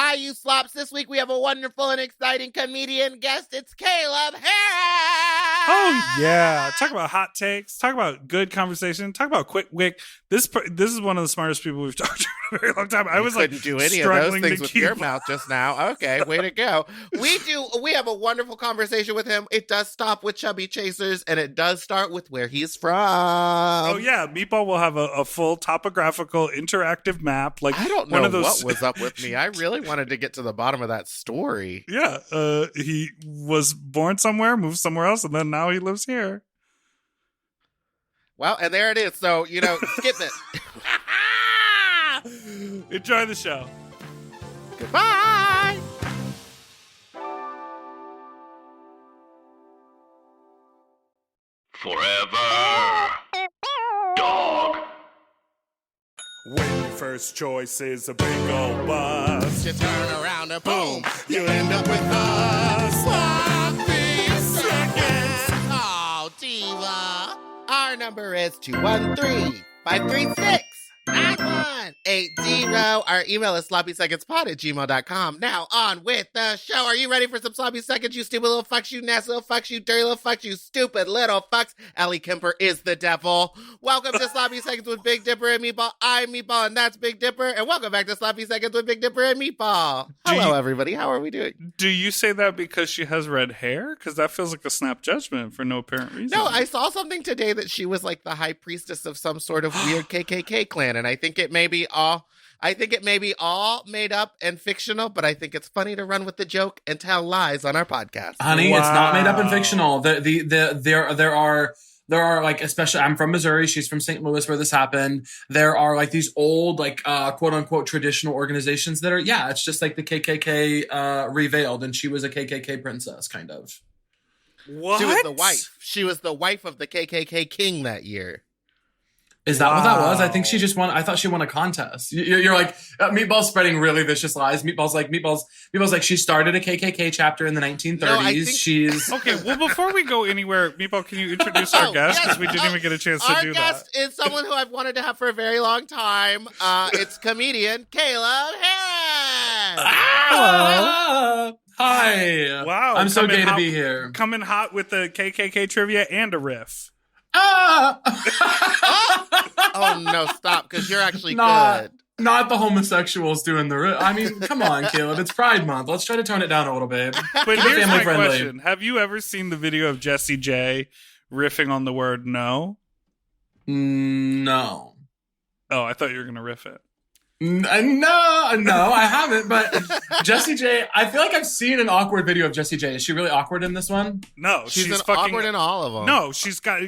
Hi, you slops. This week we have a wonderful and exciting comedian guest. It's Caleb Hearon. Oh, yeah. Talk about hot takes. Talk about good conversation. Talk about quick wit. This is one of the smartest people we've talked to in a very long time. I was couldn't do any of those things with your mouth just now. Okay, way to go. We have a wonderful conversation with him. It does stop with Chubby Chasers, and it does start with where he's from. Oh, yeah. Meatball will have a full topographical interactive map. Like, I don't know one of those... what was up with me. I really wanted to get to the bottom of that story. Yeah. He was born somewhere, moved somewhere else, and then now he lives here. Well, and there it is. So, skip it. Enjoy the show. Goodbye. Forever. Dog. When your first choice is a big old bus, You turn around and boom, you end up with a sloppy seconds. Oh, diva. Our number is 213-536-9180. Our email is sloppysecondspod@gmail.com. Now on with the show. Are you ready for some sloppy seconds, you stupid little fucks, you nasty little fucks, you dirty little fucks, you stupid little fucks? Ellie Kemper is the devil. Welcome to Sloppy Seconds with Big Dipper and Meatball. I'm Meatball and that's Big Dipper. And welcome back to Sloppy Seconds with Big Dipper and Meatball. Hello, everybody. How are we doing? do you say that because she has red hair? Because that feels like a snap judgment for no apparent reason. No, I saw something today that she was like the high priestess of some sort of weird KKK clan, and I think it may be all made up and fictional, but I think it's funny to run with the joke and tell lies on our podcast. Honey, Wow. It's not made up and fictional. There are like, especially, I'm from Missouri, she's from St. Louis where this happened. There are like these old, like, quote unquote traditional organizations that are, it's just like the KKK revealed, and she was a KKK princess, kind of. What? She was the wife. She was the wife of the KKK king that year. Is that what that was? I think she just won. I thought she won a contest. You're like, Meatball's spreading really vicious lies. Meatball's like, she started a KKK chapter in the 1930s. No, I think- She's... Okay, well, before we go anywhere, Meatball, can you introduce our guest? Because we didn't even get a chance to do that. Our guest is someone who I've wanted to have for a very long time. It's comedian Caleb Hearon. Hello. Hi. Wow. I'm so coming gay to hot- be here. Coming hot with the KKK trivia and a riff. Oh, no, stop, because you're actually Not good. the homosexuals doing the... I mean, come on, Caleb. It's Pride Month. Let's try to tone it down a little bit. But here's my family-friendly. question. Have you ever seen the video of Jessie J riffing on the word no? No. Oh, I thought you were going to riff it. No, I haven't. But Jessie J, I feel like I've seen an awkward video of Jessie J. Is she really awkward in this one? No, She's fucking awkward in all of them. No, she's got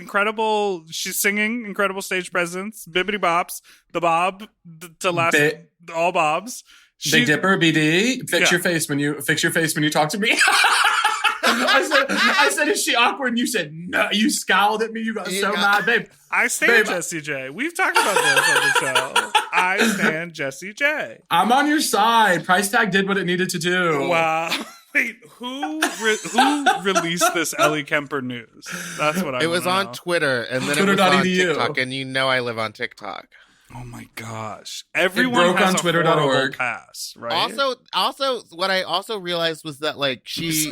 she's singing incredible stage presence, bibbity bops, the bob to last all bobs. Big Dipper, BD, fix your face when you talk to me. I said, is she awkward? And you said, no. You scowled at me. You got so mad, babe. I stand Jessie J. We've talked about this on the show. I stand Jessie J. I'm on your side. Price tag did what it needed to do. Wow. Wait, who released this Ellie Kemper news? That's what I It was wanna on know. Twitter, and then it was on Twitter.edu. TikTok, and you know I live on TikTok. Oh my gosh. Everyone broke has on a Twitter.org. horrible pass, right? Also, what I also realized was that, like, she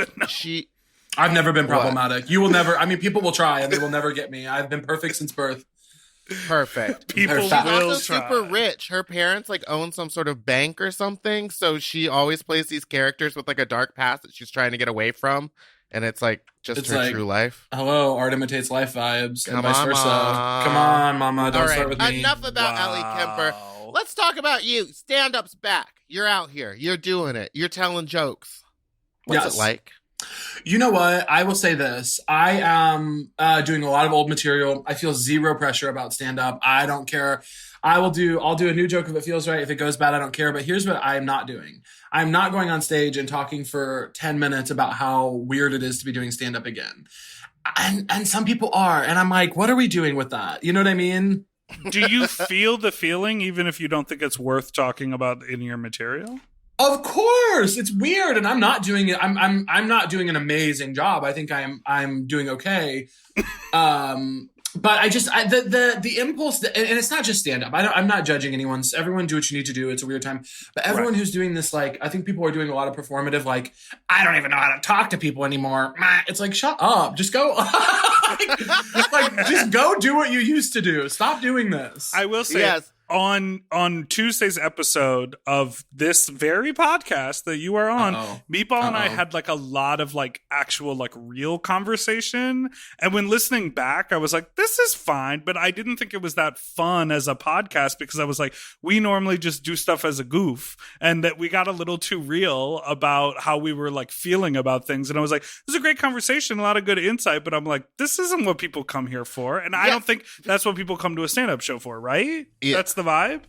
I've never been problematic. You will never. I mean, people will try, and they will never get me. I've been perfect since birth. perfect. People She's She's will also try. super rich. Her parents like own some sort of bank or something, so she always plays these characters with like a dark past that she's trying to get away from, and it's like just It's her like, true life. Hello, art imitates life vibes, Come and vice on, versa. Mom. Come on, mama, don't All start right, with me. enough about Ellie Kemper. Let's talk about you. Stand-up's back. You're out here. You're doing it. You're telling jokes. What's Yes. it like? You know what? I will say this. I am doing a lot of old material. I feel zero pressure about stand-up. I don't care. I'll do a new joke if it feels right. If it goes bad, I don't care. But here's what I'm not doing. I'm not going on stage and talking for 10 minutes about how weird it is to be doing stand-up again. And some people are. And I'm like, what are we doing with that? You know what I mean? Do you feel the feeling even if you don't think it's worth talking about in your material? Of course, it's weird, and I'm not doing it. I'm not doing an amazing job. I think I'm doing okay. but the impulse, and it's not just stand up. I'm not judging anyone. Everyone do what you need to do. It's a weird time, but everyone who's doing this, like, I think people are doing a lot of performative. Like, I don't even know how to talk to people anymore. It's like, shut up, just go, just go do what you used to do. Stop doing this. I will say, yes. On Tuesday's episode of this very podcast that you are on, Meatball and I had like a lot of like actual like real conversation. And when listening back, I was like, this is fine. But I didn't think it was that fun as a podcast because I was like, we normally just do stuff as a goof. And that we got a little too real about how we were like feeling about things. And I was like, this is a great conversation, a lot of good insight. But I'm like, this isn't what people come here for. And I don't think that's what people come to a stand-up show for, right? Yeah. That's the vibe.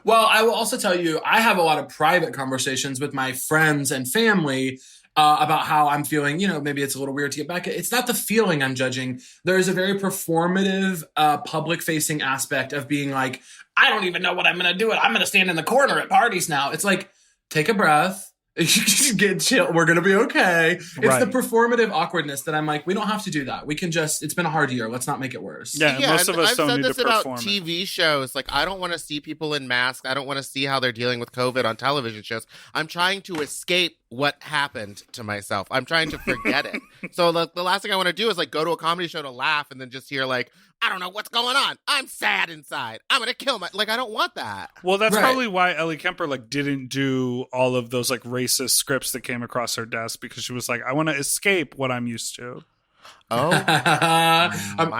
Well, I will also tell you, I have a lot of private conversations with my friends and family about how I'm feeling. You know, maybe it's a little weird to get back. It's not the feeling I'm judging. There is a very performative, public-facing aspect of being like, I don't even know what I'm going to do. I'm going to stand in the corner at parties now. It's like, take a breath. Just get chill. We're going to be okay. It's the performative awkwardness that I'm like, we don't have to do that. We can just, it's been a hard year. Let's not make it worse. Yeah, most of us I've don't said need this to about perform TV shows. Like, I don't want to see people in masks. I don't want to see how they're dealing with COVID on television shows. I'm trying to escape what happened to myself. I'm trying to forget it. So the last thing I want to do is like go to a comedy show to laugh and then just hear like, I don't know what's going on. I'm sad inside. I'm going to kill like, I don't want that. Well, that's probably why Ellie Kemper like didn't do all of those like racist scripts that came across her desk, because she was like, I want to escape what I'm used to. Oh my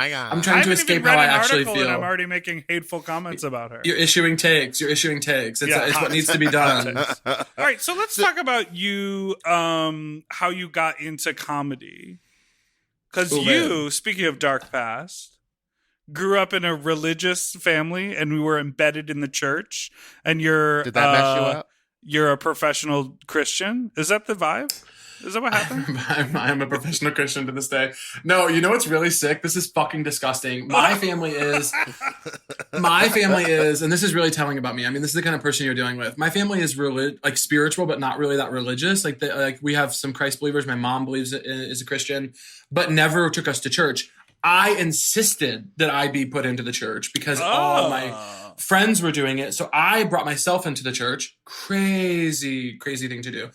God. I'm trying to escape how I actually feel. And I'm already making hateful comments about her. You're issuing takes. It's what needs to be done. All right, so let's talk about you, how you got into comedy. Because you, speaking of dark past, grew up in a religious family and we were embedded in the church, and you're Did that mess you up? You're a professional Christian. Is that the vibe? Is that what happened? I'm a professional Christian to this day. No, you know what's really sick? This is fucking disgusting. My family is, and this is really telling about me. I mean, this is the kind of person you're dealing with. My family is really like spiritual, but not really that religious. Like, we have some Christ believers. My mom believes is a Christian, but never took us to church. I insisted that I be put into the church because all my friends were doing it. So I brought myself into the church. Crazy thing to do.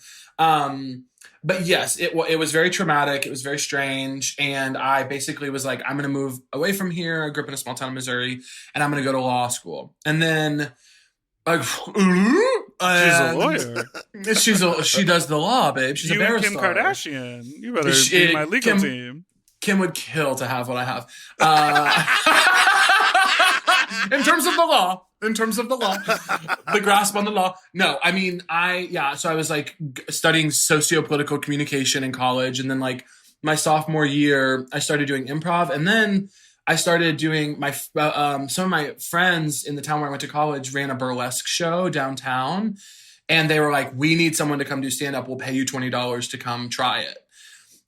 But yes, it was very traumatic. It was very strange. And I basically was like, I'm going to move away from here. I grew up in a small town in Missouri, and I'm going to go to law school. And then she's a lawyer. She does the law, babe. She's a barrister. Kim Kardashian. You better be my legal team. Kim would kill to have what I have. In terms of the law, the grasp on the law. No, I mean, so I was like studying socio-political communication in college. And then like my sophomore year, I started doing improv. And then I started doing some of my friends in the town where I went to college ran a burlesque show downtown. And they were like, we need someone to come do stand-up. We'll pay you $20 to come try it.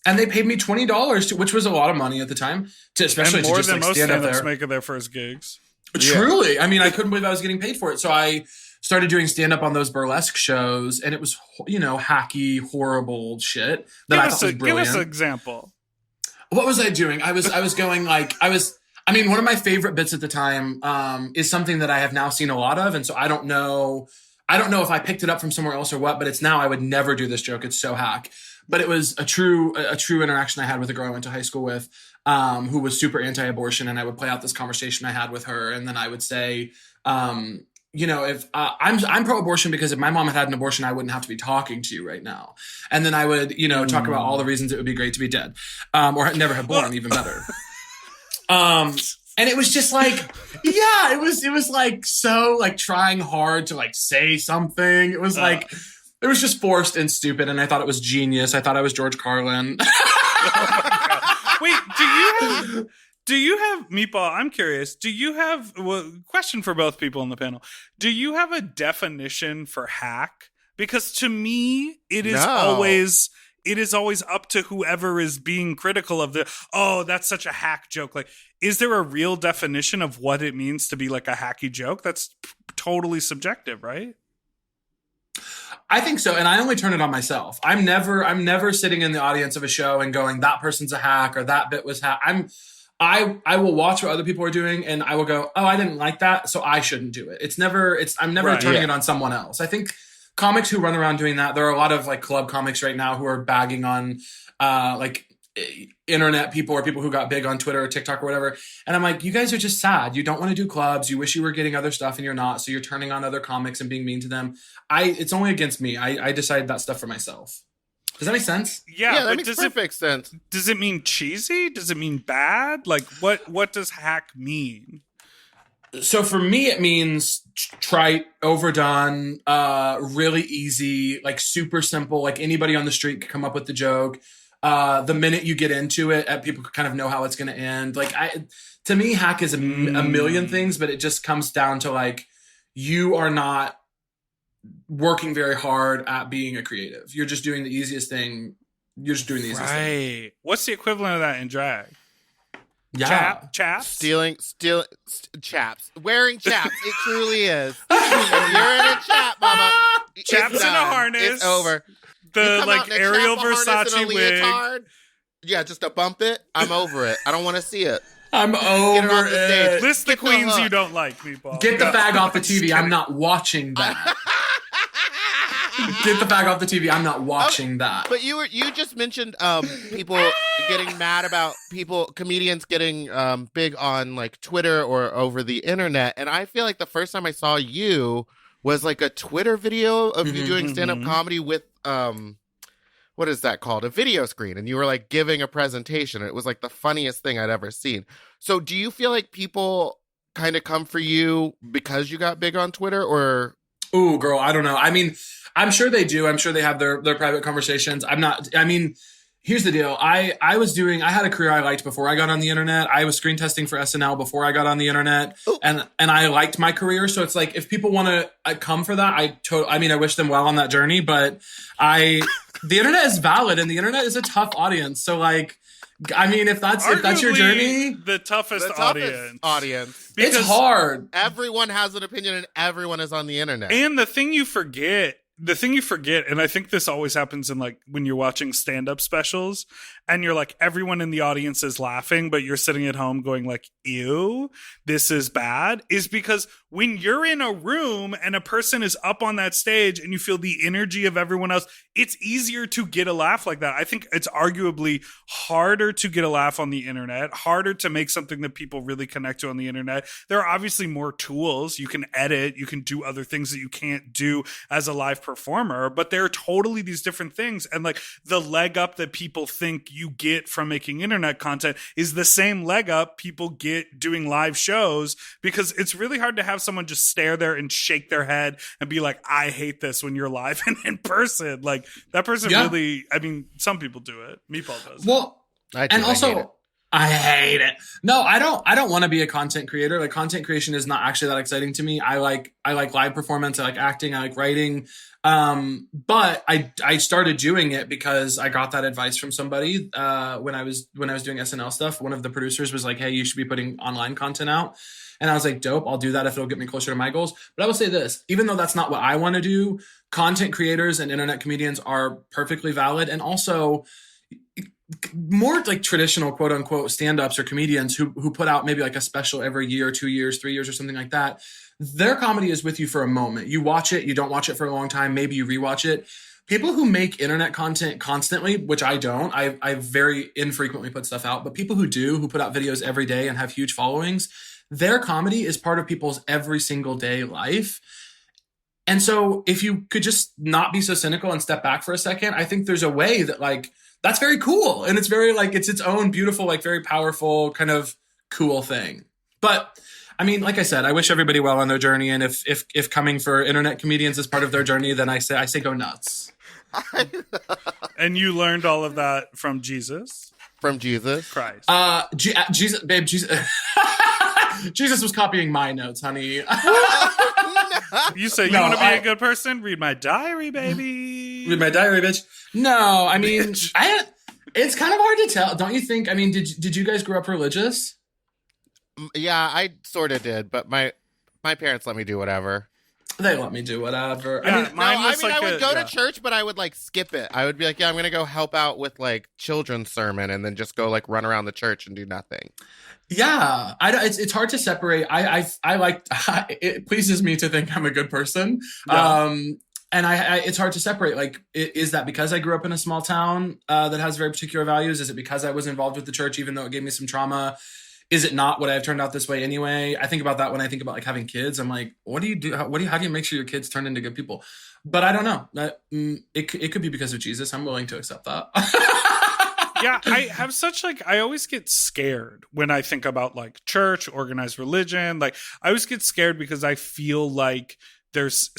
And they paid me $20, which was a lot of money at the time, especially to just like stand up there. Making their first gigs. Truly. I mean, I couldn't believe I was getting paid for it. So I started doing stand up on those burlesque shows, and it was, hacky, horrible shit that I thought was brilliant. Give us an example. What was I doing? I was going like, one of my favorite bits at the time is something that I have now seen a lot of. And so I don't know if I picked it up from somewhere else or what, but it's now I would never do this joke. It's so hack. But it was a true interaction I had with a girl I went to high school with, who was super anti-abortion, and I would play out this conversation I had with her, and then I would say, if I'm pro-abortion because if my mom had an abortion, I wouldn't have to be talking to you right now, and then I would talk about all the reasons it would be great to be dead, or never have born, even better. And it was just like, it was like so like trying hard to like say something. It was like. It was just forced and stupid, and I thought it was genius. I thought I was George Carlin. Wait, do you have Meatball? I'm curious. Do you have question for both people on the panel? Do you have a definition for hack? Because to me, it is always up to whoever is being critical of that's such a hack joke. Like, is there a real definition of what it means to be like a hacky joke? That's totally subjective, right? I think so, and I only turn it on myself. I'm never sitting in the audience of a show and going, that person's a hack or that bit was hack. I will watch what other people are doing and I will go, oh, I didn't like that, so I shouldn't do it. I'm never turning it on someone else. I think comics who run around doing that, there are a lot of like club comics right now who are bagging on like internet people or people who got big on Twitter or TikTok or whatever. And I'm like, you guys are just sad. You don't want to do clubs. You wish you were getting other stuff and you're not. So you're turning on other comics and being mean to them. It's only against me. I decided that stuff for myself. Does that make sense? Yeah, that makes perfect sense. Does it mean cheesy? Does it mean bad? Like, what does hack mean? So for me, it means trite, overdone, really easy, like super simple. Like anybody on the street could come up with the joke. The minute you get into it, people kind of know how it's going to end. Like to me, hack is a million things, but it just comes down to like, you are not working very hard at being a creative. You're just doing the easiest thing. You're just doing the easiest thing. Right. What's the equivalent of that in drag? Yeah. Chaps? Stealing chaps. Wearing chaps. It truly is. If you're in a chap, mama. Chaps in a harness. It's over. The like Ariel Versace wig. Yeah, just to bump it. I'm over it. I don't want to see it. I'm over it. List the queens you don't like, Meatball. Get the fag off the TV. I'm not watching that. Get the fag off the TV. I'm not watching that. But you just mentioned people getting mad about comedians getting big on like Twitter or over the internet. And I feel like the first time I saw you was like a Twitter video of you doing stand-up comedy with what is that called? A video screen. And you were like giving a presentation. It was like the funniest thing I'd ever seen. So do you feel like people kind of come for you because you got big on Twitter or? Ooh, girl, I don't know. I mean, I'm sure they do. I'm sure they have their private conversations. Here's the deal. I had a career I liked before I got on the internet. I was screen testing for SNL before I got on the internet. Ooh. And I liked my career. So it's like, if people want to come for that, I wish them well on that journey, but the internet is valid and the internet is a tough audience. So like, I mean, if that's your journey, the toughest audience. Because it's hard. Everyone has an opinion and everyone is on the internet. And the thing you forget, and I think this always happens in like when you're watching stand-up specials and you're like, everyone in the audience is laughing, but you're sitting at home going like, ew, this is bad, is because when you're in a room and a person is up on that stage and you feel the energy of everyone else, it's easier to get a laugh like that. I think it's arguably harder to get a laugh on the internet, harder to make something that people really connect to on the internet. There are obviously more tools. You can edit, you can do other things that you can't do as a live performer, but there are totally these different things. And like the leg up that people think you get from making internet content is the same leg up people get doing live shows, because it's really hard to have someone just stare there and shake their head and be like, I hate this, when you're live and in person. Like that person really, I mean, some people do it. Meatball does. Well, I hate it. No, I don't want to be a content creator. Like content creation is not actually that exciting to me. I like live performance. I like acting. I like writing. But I started doing it because I got that advice from somebody, when I was doing SNL stuff. One of the producers was like, hey, you should be putting online content out. And I was like, dope, I'll do that if it'll get me closer to my goals. But I will say this, even though that's not what I want to do, content creators and internet comedians are perfectly valid. And also more like traditional quote unquote stand-ups or comedians who put out maybe like a special every year, 2 years, 3 years or something like that. Their comedy is with you for a moment. You watch it, you don't watch it for a long time. Maybe you rewatch it. People who make internet content constantly, which I don't, I very infrequently put stuff out, but people who do, who put out videos every day and have huge followings, their comedy is part of people's every single day life. And so if you could just not be so cynical and step back for a second, I think there's a way that like, that's very cool. And it's very like, it's its own beautiful, like very powerful kind of cool thing. But I mean, like I said, I wish everybody well on their journey. And if coming for internet comedians is part of their journey, then I say go nuts. And you learned all of that from Jesus? From Jesus Christ. Jesus, babe, Jesus. Jesus was copying my notes, honey. You say you want to be a good person? Read my diary, baby. Read my diary, bitch. No, I mean, it's kind of hard to tell, don't you think? I mean, did you guys grow up religious? Yeah, I sort of did, but my parents let me do whatever. They let me do whatever. Yeah, I would go to church, but I would like skip it. I would be like, yeah, I'm gonna go help out with like children's sermon, and then just go like run around the church and do nothing. Yeah, it's hard to separate. I like it pleases me to think I'm a good person. Yeah. And it's hard to separate. Like, is that because I grew up in a small town that has very particular values? Is it because I was involved with the church, even though it gave me some trauma? Is it not? Would I have turned out this way anyway? I think about that when I think about like having kids. I'm like, what do you do? How do you make sure your kids turn into good people? But I don't know. It could be because of Jesus. I'm willing to accept that. Yeah, I have such like, I always get scared when I think about like church, organized religion. Like, I always get scared because I feel like there's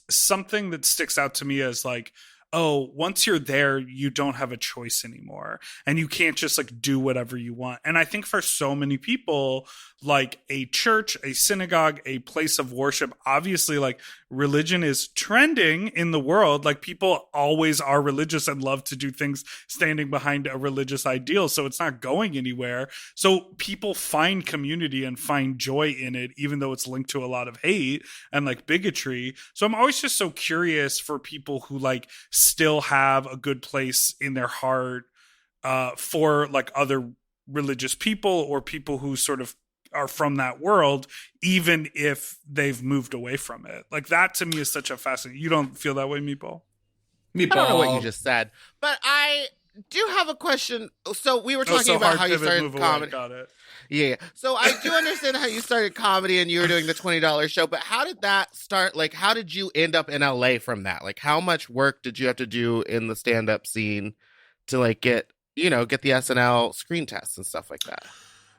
something that sticks out to me as like, oh, once you're there, you don't have a choice anymore. And you can't just like do whatever you want. And I think for so many people, like a church, a synagogue, a place of worship, obviously like religion is trending in the world. Like people always are religious and love to do things standing behind a religious ideal. So it's not going anywhere. So people find community and find joy in it, even though it's linked to a lot of hate and like bigotry. So I'm always just so curious for people who like still have a good place in their heart for like other religious people or people who sort of are from that world, even if they've moved away from it. Like that to me is such a fascinating. You don't feel that way, Meatball? I don't know what you just said, but I do have a question. So we were talking about how you started comedy. Got it. Yeah. So I do understand how you started comedy and you were doing the $20 show, but how did that start? Like, how did you end up in LA from that? Like, how much work did you have to do in the stand-up scene to like get the SNL screen tests and stuff like that?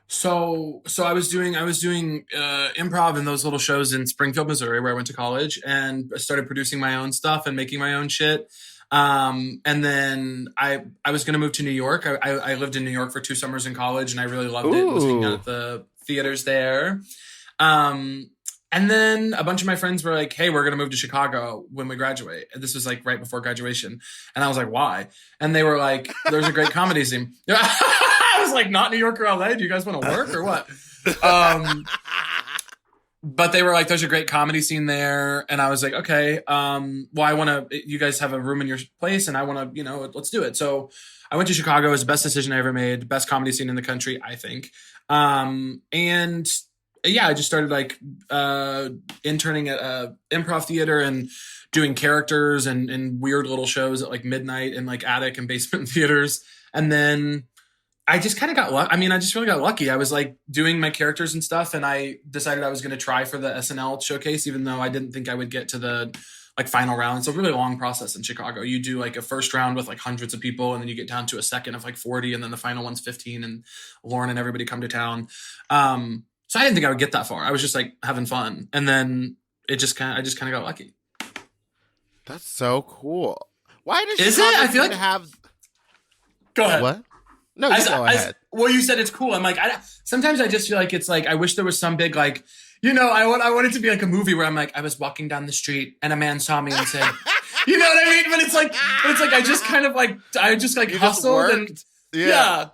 So I was doing improv in those little shows in Springfield, Missouri, where I went to college, and I started producing my own stuff and making my own shit. And then I was going to move to New York. I lived in New York for 2 summers in college, and I really loved it. Was hanging out at the theaters there. And then a bunch of my friends were like, hey, we're going to move to Chicago when we graduate. And this was like right before graduation. And I was like, why? And they were like, there's a great comedy scene. I was like, not New York or LA. Do you guys want to work or what? But they were like, there's a great comedy scene there. And I was like, okay, well, you guys have a room in your place and I want to, let's do it. So I went to Chicago. It was the best decision I ever made. Best comedy scene in the country, I think. And yeah, I just started like interning at improv theater and doing characters and weird little shows at like midnight in like attic and basement theaters. And then I just kind of got lucky. I mean, I just really got lucky. I was like doing my characters and stuff, and I decided I was going to try for the SNL showcase, even though I didn't think I would get to the like final round. It's a really long process in Chicago. You do like a first round with like hundreds of people, and then you get down to a second of like 40, and then the final one's 15, and Lauren and everybody come to town. So I didn't think I would get that far. I was just like having fun, and then I just kind of got lucky. That's so cool. Why does is it? I feel like have. Go ahead. What? No, you go ahead. Well, you said it's cool. I'm like, sometimes I just feel like it's like, I wish there was some big, like, I want it to be like a movie where I'm like, I was walking down the street and a man saw me and said, you know what I mean? But it's like I just kind of like, I just like hustled and yeah.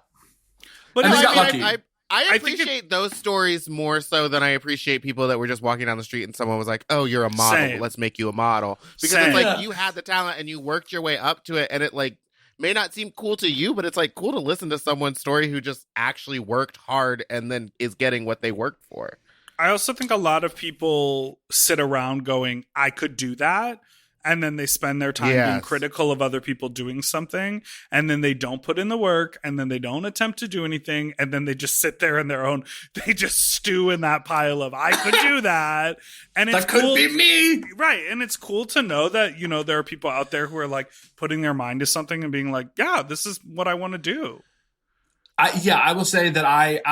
But I got lucky. I appreciate those stories more so than I appreciate people that were just walking down the street and someone was like, oh, you're a model. Same. Let's make you a model. Because it's like you had the talent and you worked your way up to it, and it like may not seem cool to you, but it's like cool to listen to someone's story who just actually worked hard and then is getting what they worked for. I also think a lot of people sit around going, I could do that. And then they spend their time being critical of other people doing something. And then they don't put in the work. And then they don't attempt to do anything. And then they just sit there in they just stew in that pile of, I could do that. And it's that could be me. Right. And it's cool to know that, there are people out there who are like putting their mind to something and being like, yeah, this is what I want to do. I will say that I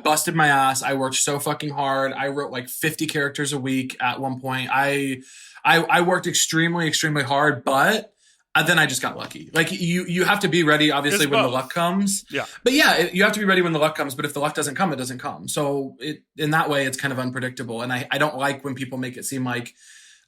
busted my ass. I worked so fucking hard. I wrote like 50 characters a week at one point. I worked extremely, extremely hard, but then I just got lucky. Like you have to be ready, obviously, when the luck comes. Yeah. But yeah, you have to be ready when the luck comes. But if the luck doesn't come, it doesn't come. So in that way, it's kind of unpredictable. And I don't like when people make it seem like,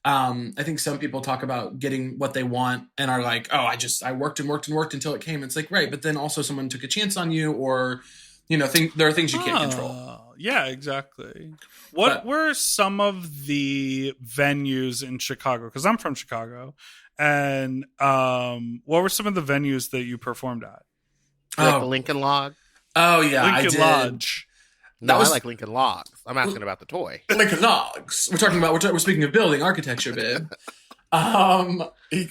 I think some people talk about getting what they want and are like, oh, I worked and worked and worked until it came. It's like, right. But then also someone took a chance on you, or there are things you can't control. Yeah, exactly. What were some of the venues in Chicago? Because I'm from Chicago. And what were some of the venues that you performed at? Like the Lincoln Log? Oh, yeah, I did. Lodge. No, I like Lincoln Logs. I'm asking about the toy. Lincoln Logs. We're speaking of building architecture, babe.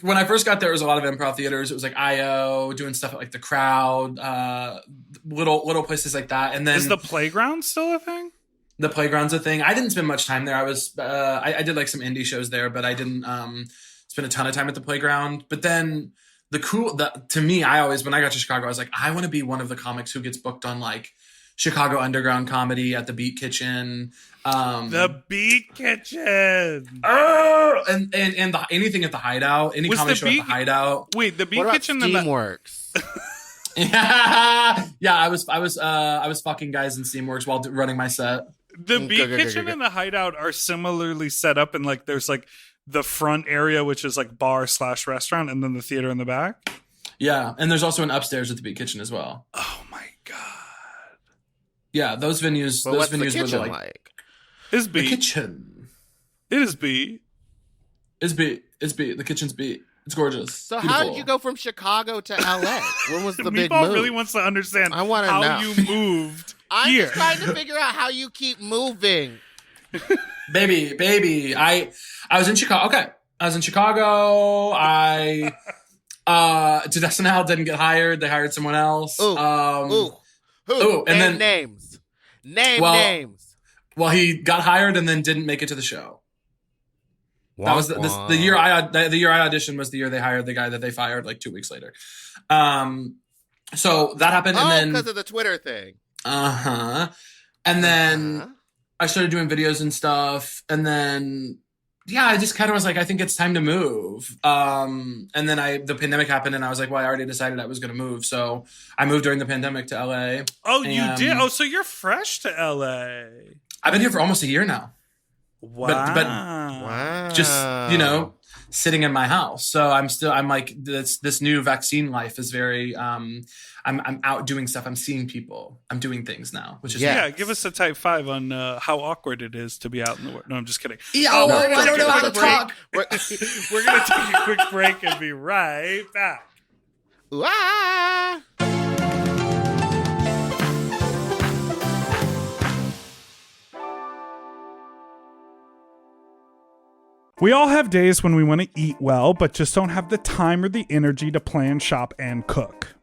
When I first got there, it was a lot of improv theaters. It was like IO, doing stuff at like the Crowd, little places like that. And then is the Playground still a thing? The Playground's a thing. I didn't spend much time there. I did like some indie shows there, but I didn't spend a ton of time at the Playground. But then to me, when I got to Chicago, I was like, I want to be one of the comics who gets booked on like Chicago Underground Comedy at the Beat Kitchen. The Beat Kitchen. And anything at the Hideout. Any comedy show at the Hideout. Wait, the Beat Kitchen and Steamworks. Yeah, I was fucking guys in Steamworks while running my set. The Beat Kitchen and the Hideout are similarly set up, and like there's like the front area, which is like bar/restaurant, and then the theater in the back. Yeah, and there's also an upstairs at the Beat Kitchen as well. Oh my god. Yeah, those venues. But those what's venues the kitchen were like? Is B. The kitchen. It is B. It's B. It's B. The kitchen's B. It's gorgeous. So beautiful. how did you go from Chicago to LA? When was the big Meatball move? really wants to understand I wanna how know. you moved I'm here. just trying to figure out how you keep moving. Baby. I was in Chicago. Okay. I was in Chicago. I did SNL, didn't get hired. They hired someone else. Who? And then names. Names. Well, he got hired and then didn't make it to the show. That was the year I auditioned was the year they hired the guy that they fired like 2 weeks later. So that happened, and then because of the Twitter thing. And then I started doing videos and stuff, and then I just kind of was like, I think it's time to move. And then the pandemic happened, and I was like, well, I already decided I was going to move, so I moved during the pandemic to LA. Oh, you did? Oh, so you're fresh to LA. I've been here for almost a year now. Wow. But Wow. just, sitting in my house. So I'm like, this new vaccine life is very, I'm out doing stuff. I'm seeing people. I'm doing things now, which is Yeah, give us a type 5 on how awkward it is to be out in the world. No, I'm just kidding. I don't know how to talk. We're going to take a quick break and be right back. Ah! We all have days when we want to eat well, but just don't have the time or the energy to plan, shop, and cook.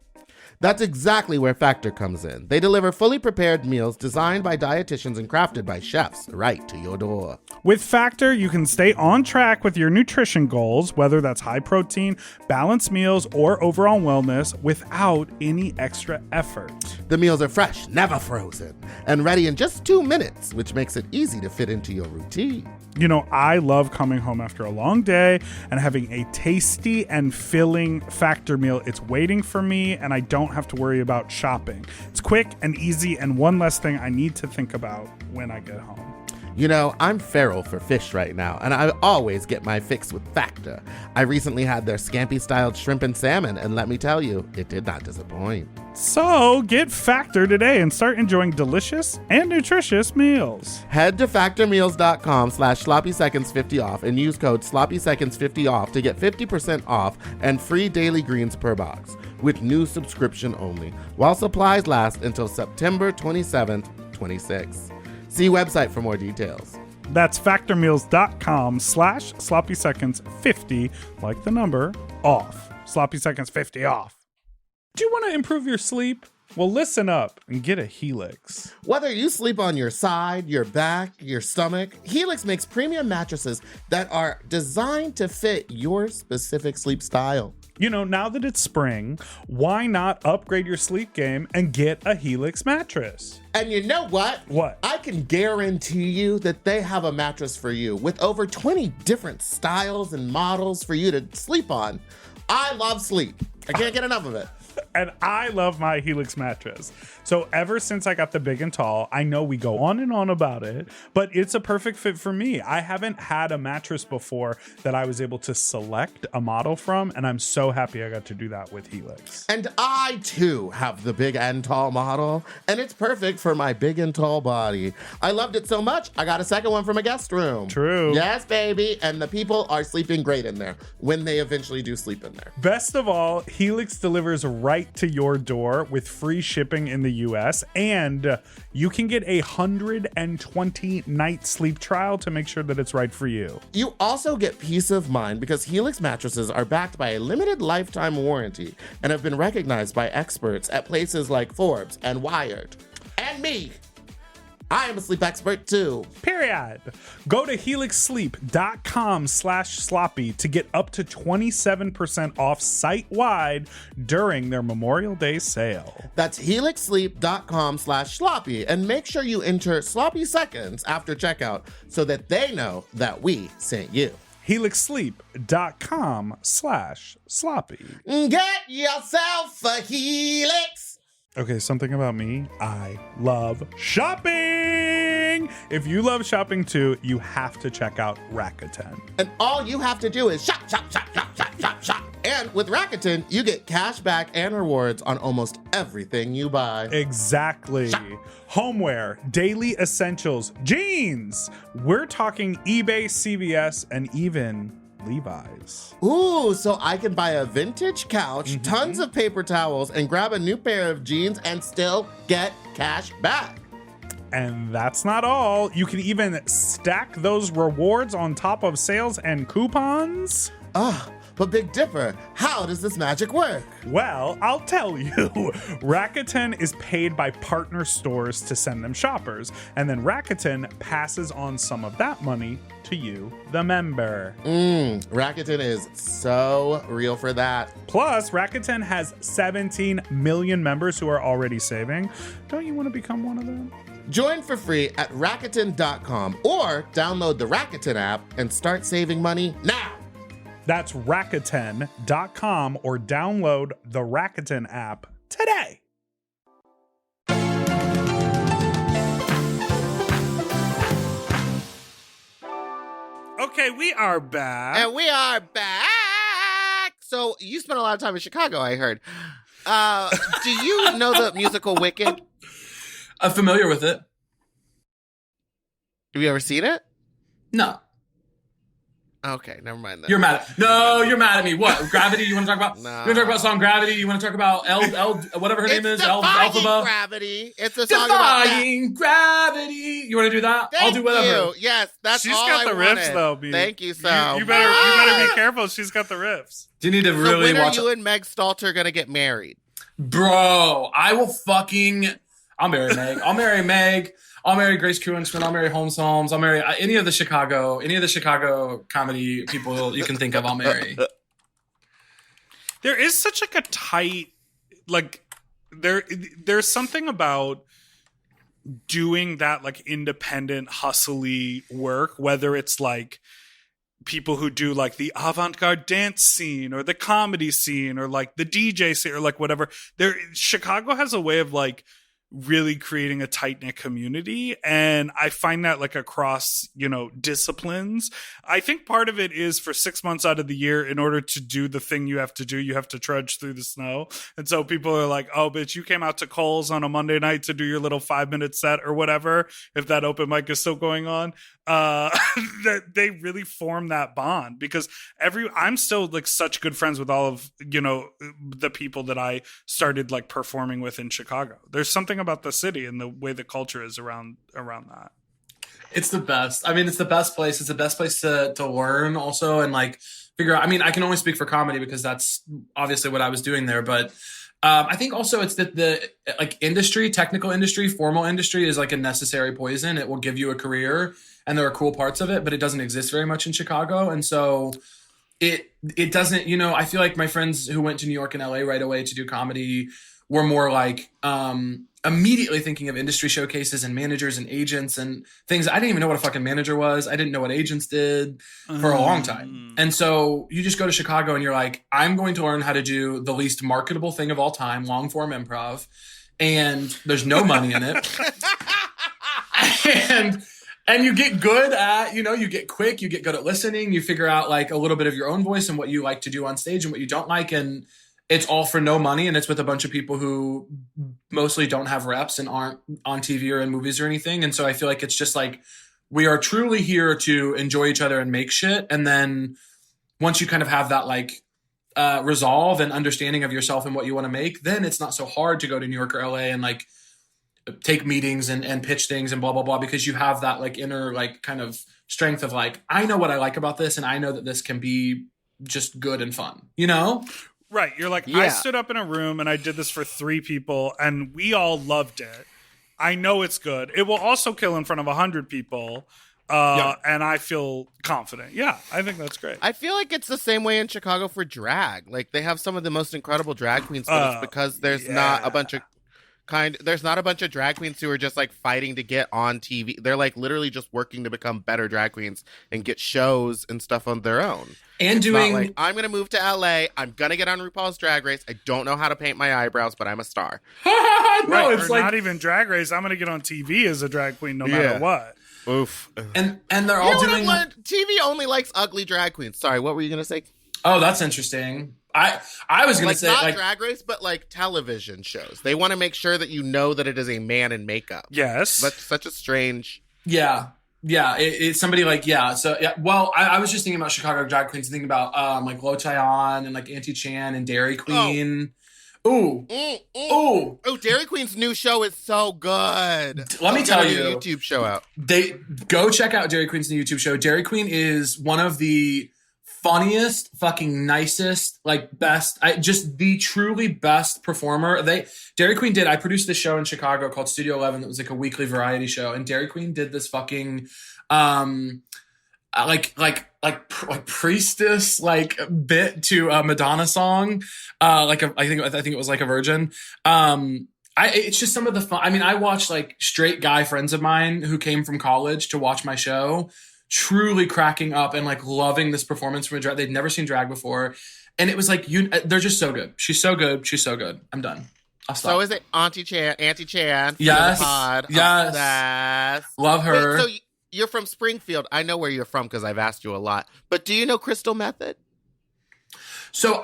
That's exactly where Factor comes in. They deliver fully prepared meals designed by dietitians and crafted by chefs right to your door. With Factor, you can stay on track with your nutrition goals, whether that's high protein, balanced meals, or overall wellness, without any extra effort. The meals are fresh, never frozen, and ready in just 2 minutes, which makes it easy to fit into your routine. You know, I love coming home after a long day and having a tasty and filling Factor meal. It's waiting for me, and I don't have to worry about shopping. It's quick and easy, and one less thing I need to think about when I get home. You know, I'm feral for fish right now, and I always get my fix with Factor. I recently had their scampi-styled shrimp and salmon, and let me tell you, it did not disappoint. So get Factor today and start enjoying delicious and nutritious meals. Head to factormeals.com/sloppyseconds50 off and use code sloppyseconds50 off to get 50% off and free daily greens per box with new subscription only, while supplies last until September 27th, 26. See website for more details. That's factormeals.com/sloppyseconds50, like the number, off. Sloppy Seconds 50 off. Do you want to improve your sleep? Well, listen up and get a Helix. Whether you sleep on your side, your back, your stomach, Helix makes premium mattresses that are designed to fit your specific sleep style. You know, now that it's spring, why not upgrade your sleep game and get a Helix mattress? And you know what? What? I can guarantee you that they have a mattress for you with over 20 different styles and models for you to sleep on. I love sleep. I can't get enough of it. And I love my Helix mattress. So ever since I got the big and tall, I know we go on and on about it, but it's a perfect fit for me. I haven't had a mattress before that I was able to select a model from, and I'm so happy I got to do that with Helix. And I, too, have the big and tall model, and it's perfect for my big and tall body. I loved it so much, I got a second one from a guest room. True. Yes, baby. And the people are sleeping great in there when they eventually do sleep in there. Best of all, Helix delivers right to your door with free shipping in the US, and you can get a 120-night sleep trial to make sure that it's right for you. You also get peace of mind because Helix mattresses are backed by a limited lifetime warranty and have been recognized by experts at places like Forbes and Wired. And me. I am a sleep expert too. Period. Go to helixsleep.com/sloppy to get up to 27% off site-wide during their Memorial Day sale. That's helixsleep.com/sloppy, and make sure you enter sloppy seconds after checkout so that they know that we sent you. helixsleep.com/sloppy. Get yourself a Helix. Okay, something about me. I love shopping. If you love shopping too, you have to check out Rakuten. And all you have to do is shop, shop, shop, shop, shop, shop, shop. And with Rakuten, you get cash back and rewards on almost everything you buy. Exactly. Shop. Homeware, daily essentials, jeans. We're talking eBay, CVS, and even Levi's. Ooh, so I can buy a vintage couch, tons of paper towels, and grab a new pair of jeans and still get cash back. And that's not all. You can even stack those rewards on top of sales and coupons. But Big Dipper, how does this magic work? Well, I'll tell you. Rakuten is paid by partner stores to send them shoppers, and then Rakuten passes on some of that money to you, the member. Rakuten is so real for that. Plus, Rakuten has 17 million members who are already saving. Don't you want to become one of them? Join for free at Rakuten.com or download the Rakuten app and start saving money now. That's Rakuten.com or download the Rakuten app today. Okay, we are back. And we are back. So you spent a lot of time in Chicago, I heard. Do you know the musical Wicked? I'm familiar with it. Have you ever seen it? No. Okay, never mind that. You're mad at me. What? Gravity? You want to talk about? No. You want to talk about song Gravity? You want to talk about L whatever her name is? Defying Alphaba? Gravity. It's a song about that. Defying Gravity. You want to do that? Thank I'll do whatever. you. Yes, that's She's all got I the riffs wanted. though, B. Thank you, so You better be careful. She's got the riffs. Do you need to So really when watch are you and Meg Stalter gonna get married? Bro, I'll marry Meg. I'll marry Meg. I'll marry Grace Kuensman. I'll marry Holmes. I'll marry any of the Chicago comedy people you can think of. I'll marry. There is such like a tight, like there's something about doing that like independent hustly work, whether it's like people who do like the avant-garde dance scene or the comedy scene or like the DJ scene or like whatever. Chicago has a way of like really creating a tight-knit community, and I find that like across disciplines. I think part of it is for 6 months out of the year, in order to do the thing you have to do, you have to trudge through the snow, and so people are like, oh bitch, you came out to Kohl's on a Monday night to do your little 5-minute set or whatever, if that open mic is still going on. That they really form that bond, because I'm still like such good friends with all of the people that I started like performing with in Chicago. There's something about the city and the way the culture is around that. It's the best. I mean, it's the best place. It's the best place to learn also and like figure out. I mean, I can only speak for comedy because that's obviously what I was doing there, but I think also it's that the like industry, technical industry, formal industry is like a necessary poison. It will give you a career and there are cool parts of it, but it doesn't exist very much in Chicago. And so it doesn't, I feel like my friends who went to New York and LA right away to do comedy were more like immediately thinking of industry showcases and managers and agents and things. I didn't even know what a fucking manager was. I didn't know what agents did for a long time. And so you just go to Chicago and you're like, I'm going to learn how to do the least marketable thing of all time, long form improv. And there's no money in it. And you get good at, you get quick, you get good at listening, you figure out like a little bit of your own voice and what you like to do on stage and what you don't like. And it's all for no money, and it's with a bunch of people who mostly don't have reps and aren't on TV or in movies or anything. And so I feel like it's just like we are truly here to enjoy each other and make shit. And then once you kind of have that like resolve and understanding of yourself and what you want to make, then it's not so hard to go to New York or LA and like take meetings and pitch things and blah, blah, blah, because you have that like inner like kind of strength of like, I know what I like about this and I know that this can be just good and fun, Right. You're like, I stood up in a room and I did this for 3 people and we all loved it. I know it's good. It will also kill in front of 100 people. And I feel confident. Yeah, I think that's great. I feel like it's the same way in Chicago for drag. Like they have some of the most incredible drag queens, but it's because there's not a bunch of drag queens who are just like fighting to get on TV. They're like literally just working to become better drag queens and get shows and stuff on their own. And doing like, I'm going to move to LA. I'm going to get on RuPaul's Drag Race. I don't know how to paint my eyebrows, but I'm a star. No, it's like not even Drag Race. I'm going to get on TV as a drag queen no matter what. Oof. And they're all doing TV only likes ugly drag queens. Sorry, what were you going to say? Oh, that's interesting. I was going to say not like Drag Race, but like television shows. They want to make sure that you know that it is a man in makeup. Yes. That's such a strange. Yeah. Yeah, it's somebody like, So, yeah. Well, I was just thinking about Chicago drag queens and thinking about like Lo Tai-on and like Auntie Chan and Dairy Queen. Ooh. Dairy Queen's new show is so good. Let me tell you. YouTube show out. They go check out Dairy Queen's new YouTube show. Dairy Queen is one of the funniest, fucking nicest, like best, just the truly best performer. Dairy Queen I produced this show in Chicago called Studio 11 that was like a weekly variety show, and Dairy Queen did this fucking like priestess like bit to a Madonna song, I think it was like a virgin. It's just some of the fun. I mean, I watched like straight guy friends of mine who came from college to watch my show, truly cracking up and like loving this performance from a drag. They'd never seen drag before. And it was like, they're just so good. She's so good. She's so good. I'm done. I'll stop. So is it Auntie Chan? Yes. Pod, yes. Love her. Wait, so you're from Springfield. I know where you're from because I've asked you a lot. But do you know Crystal Method? So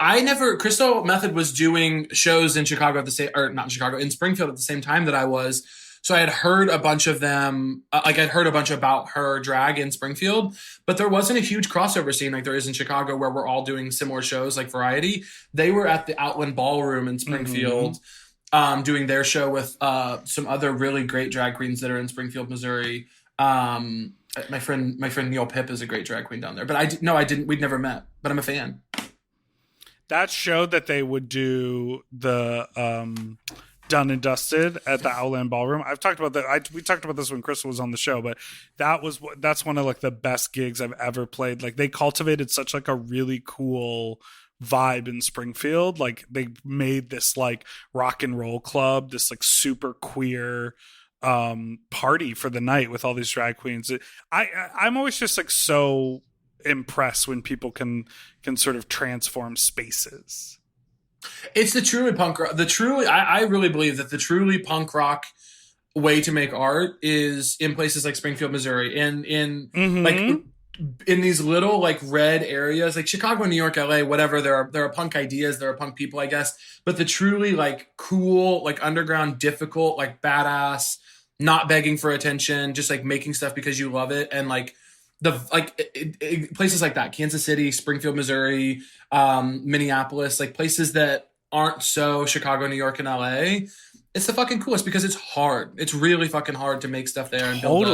Crystal Method was doing shows in Chicago in Springfield at the same time that I was. So I had heard a bunch of them, I'd heard a bunch about her drag in Springfield, but there wasn't a huge crossover scene like there is in Chicago where we're all doing similar shows like variety. They were at the Outland Ballroom in Springfield doing their show with some other really great drag queens that are in Springfield, Missouri. My friend Neil Pip is a great drag queen down there, but we'd never met, but I'm a fan. That show that they would do the Done and Dusted at the Outland Ballroom. I've talked about that. We talked about this when Crystal was on the show, but that's one of like the best gigs I've ever played. Like they cultivated such like a really cool vibe in Springfield. Like they made this like rock and roll club, this like super queer party for the night with all these drag queens. I'm always just like so impressed when people can sort of transform spaces. It's the truly punk rock. I really believe that the truly punk rock way to make art is in places like Springfield, Missouri, and like in these little like red areas, like Chicago, New York, LA, whatever. There are punk ideas, there are punk people, I guess. But the truly like cool, like underground, difficult, like badass, not begging for attention, just like making stuff because you love it, and like places like that, Kansas City, Springfield, Missouri, Minneapolis, like places that aren't so Chicago, New York, and LA. It's the fucking coolest because it's hard. It's really fucking hard to make stuff there and build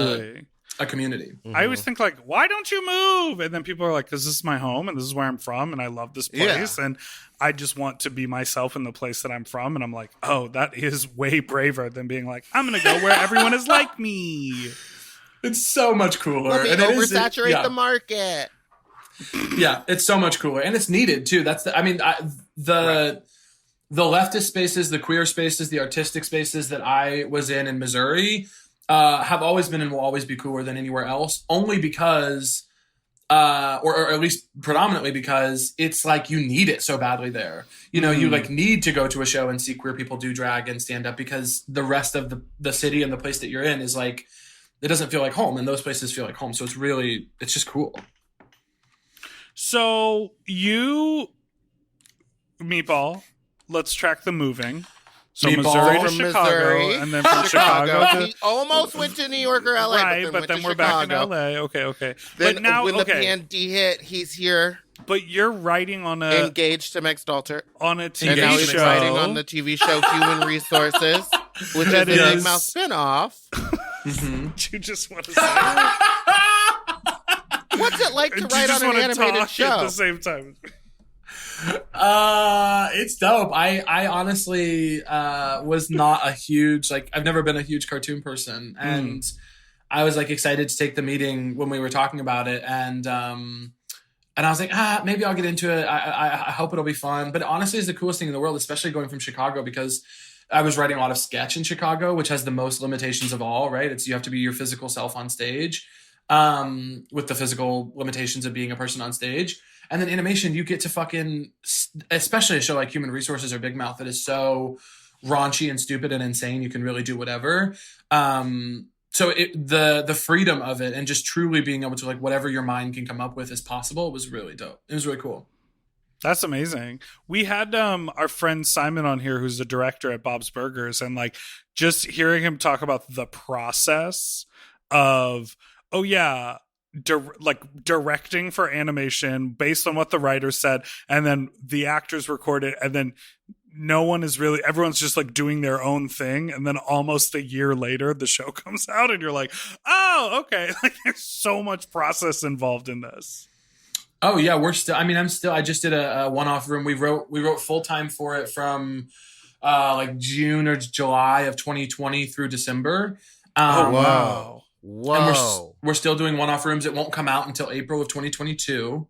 a community. I always think like, why don't you move? And then people are like, because this is my home and this is where I'm from and I love this place and I just want to be myself in the place that I'm from. And I'm like, oh, that is way braver than being like, I'm going to go where everyone is like me. It's so much cooler. Let me oversaturate the market. Yeah, it's so much cooler, and it's needed too. That's the the leftist spaces, the queer spaces, the artistic spaces that I was in Missouri have always been and will always be cooler than anywhere else, only because, or at least predominantly because it's like you need it so badly there. You know, you like need to go to a show and see queer people do drag and stand up because the rest of the city and the place that you're in is like, it doesn't feel like home, and those places feel like home. So it's just cool. So you, Meatball, let's track the moving. So Meatball. Missouri to From Chicago, Missouri and then from Chicago He almost went to New York or LA, right, but then we're back in LA. Okay. Then but now, when the PND hit, he's here. But you're writing on a engaged to Max Dalter on a TV and now he's show. writing on the TV show Human Resources, which is a Big Mouth spinoff. You just want to say what's it like to write on an animated show at the same time? It's dope. I honestly was not a huge, like, I've never been a huge cartoon person, and I was like excited to take the meeting when we were talking about it, and I was like, maybe I'll get into it. I hope it'll be fun. But honestly, it's the coolest thing in the world, especially going from Chicago, because I was writing a lot of sketch in Chicago, which has the most limitations of all, right? It's you have to be your physical self on stage, with the physical limitations of being a person on stage. And then animation, you get to fucking, especially a show like Human Resources or Big Mouth that is so raunchy and stupid and insane, you can really do whatever. So the freedom of it and just truly being able to, like, whatever your mind can come up with is possible was really dope. It was really cool. That's amazing. We had our friend Simon on here, who's the director at Bob's Burgers, and like just hearing him talk about the process of, directing for animation based on what the writer said, and then the actors record it, and then everyone's just like doing their own thing, and then almost a year later the show comes out and you're like, oh, okay. Like there's so much process involved in this. Oh yeah, I just did a one-off room. We wrote full-time for it from like June or July of 2020 through December. Whoa. And we're still doing one-off rooms. It won't come out until April of 2022.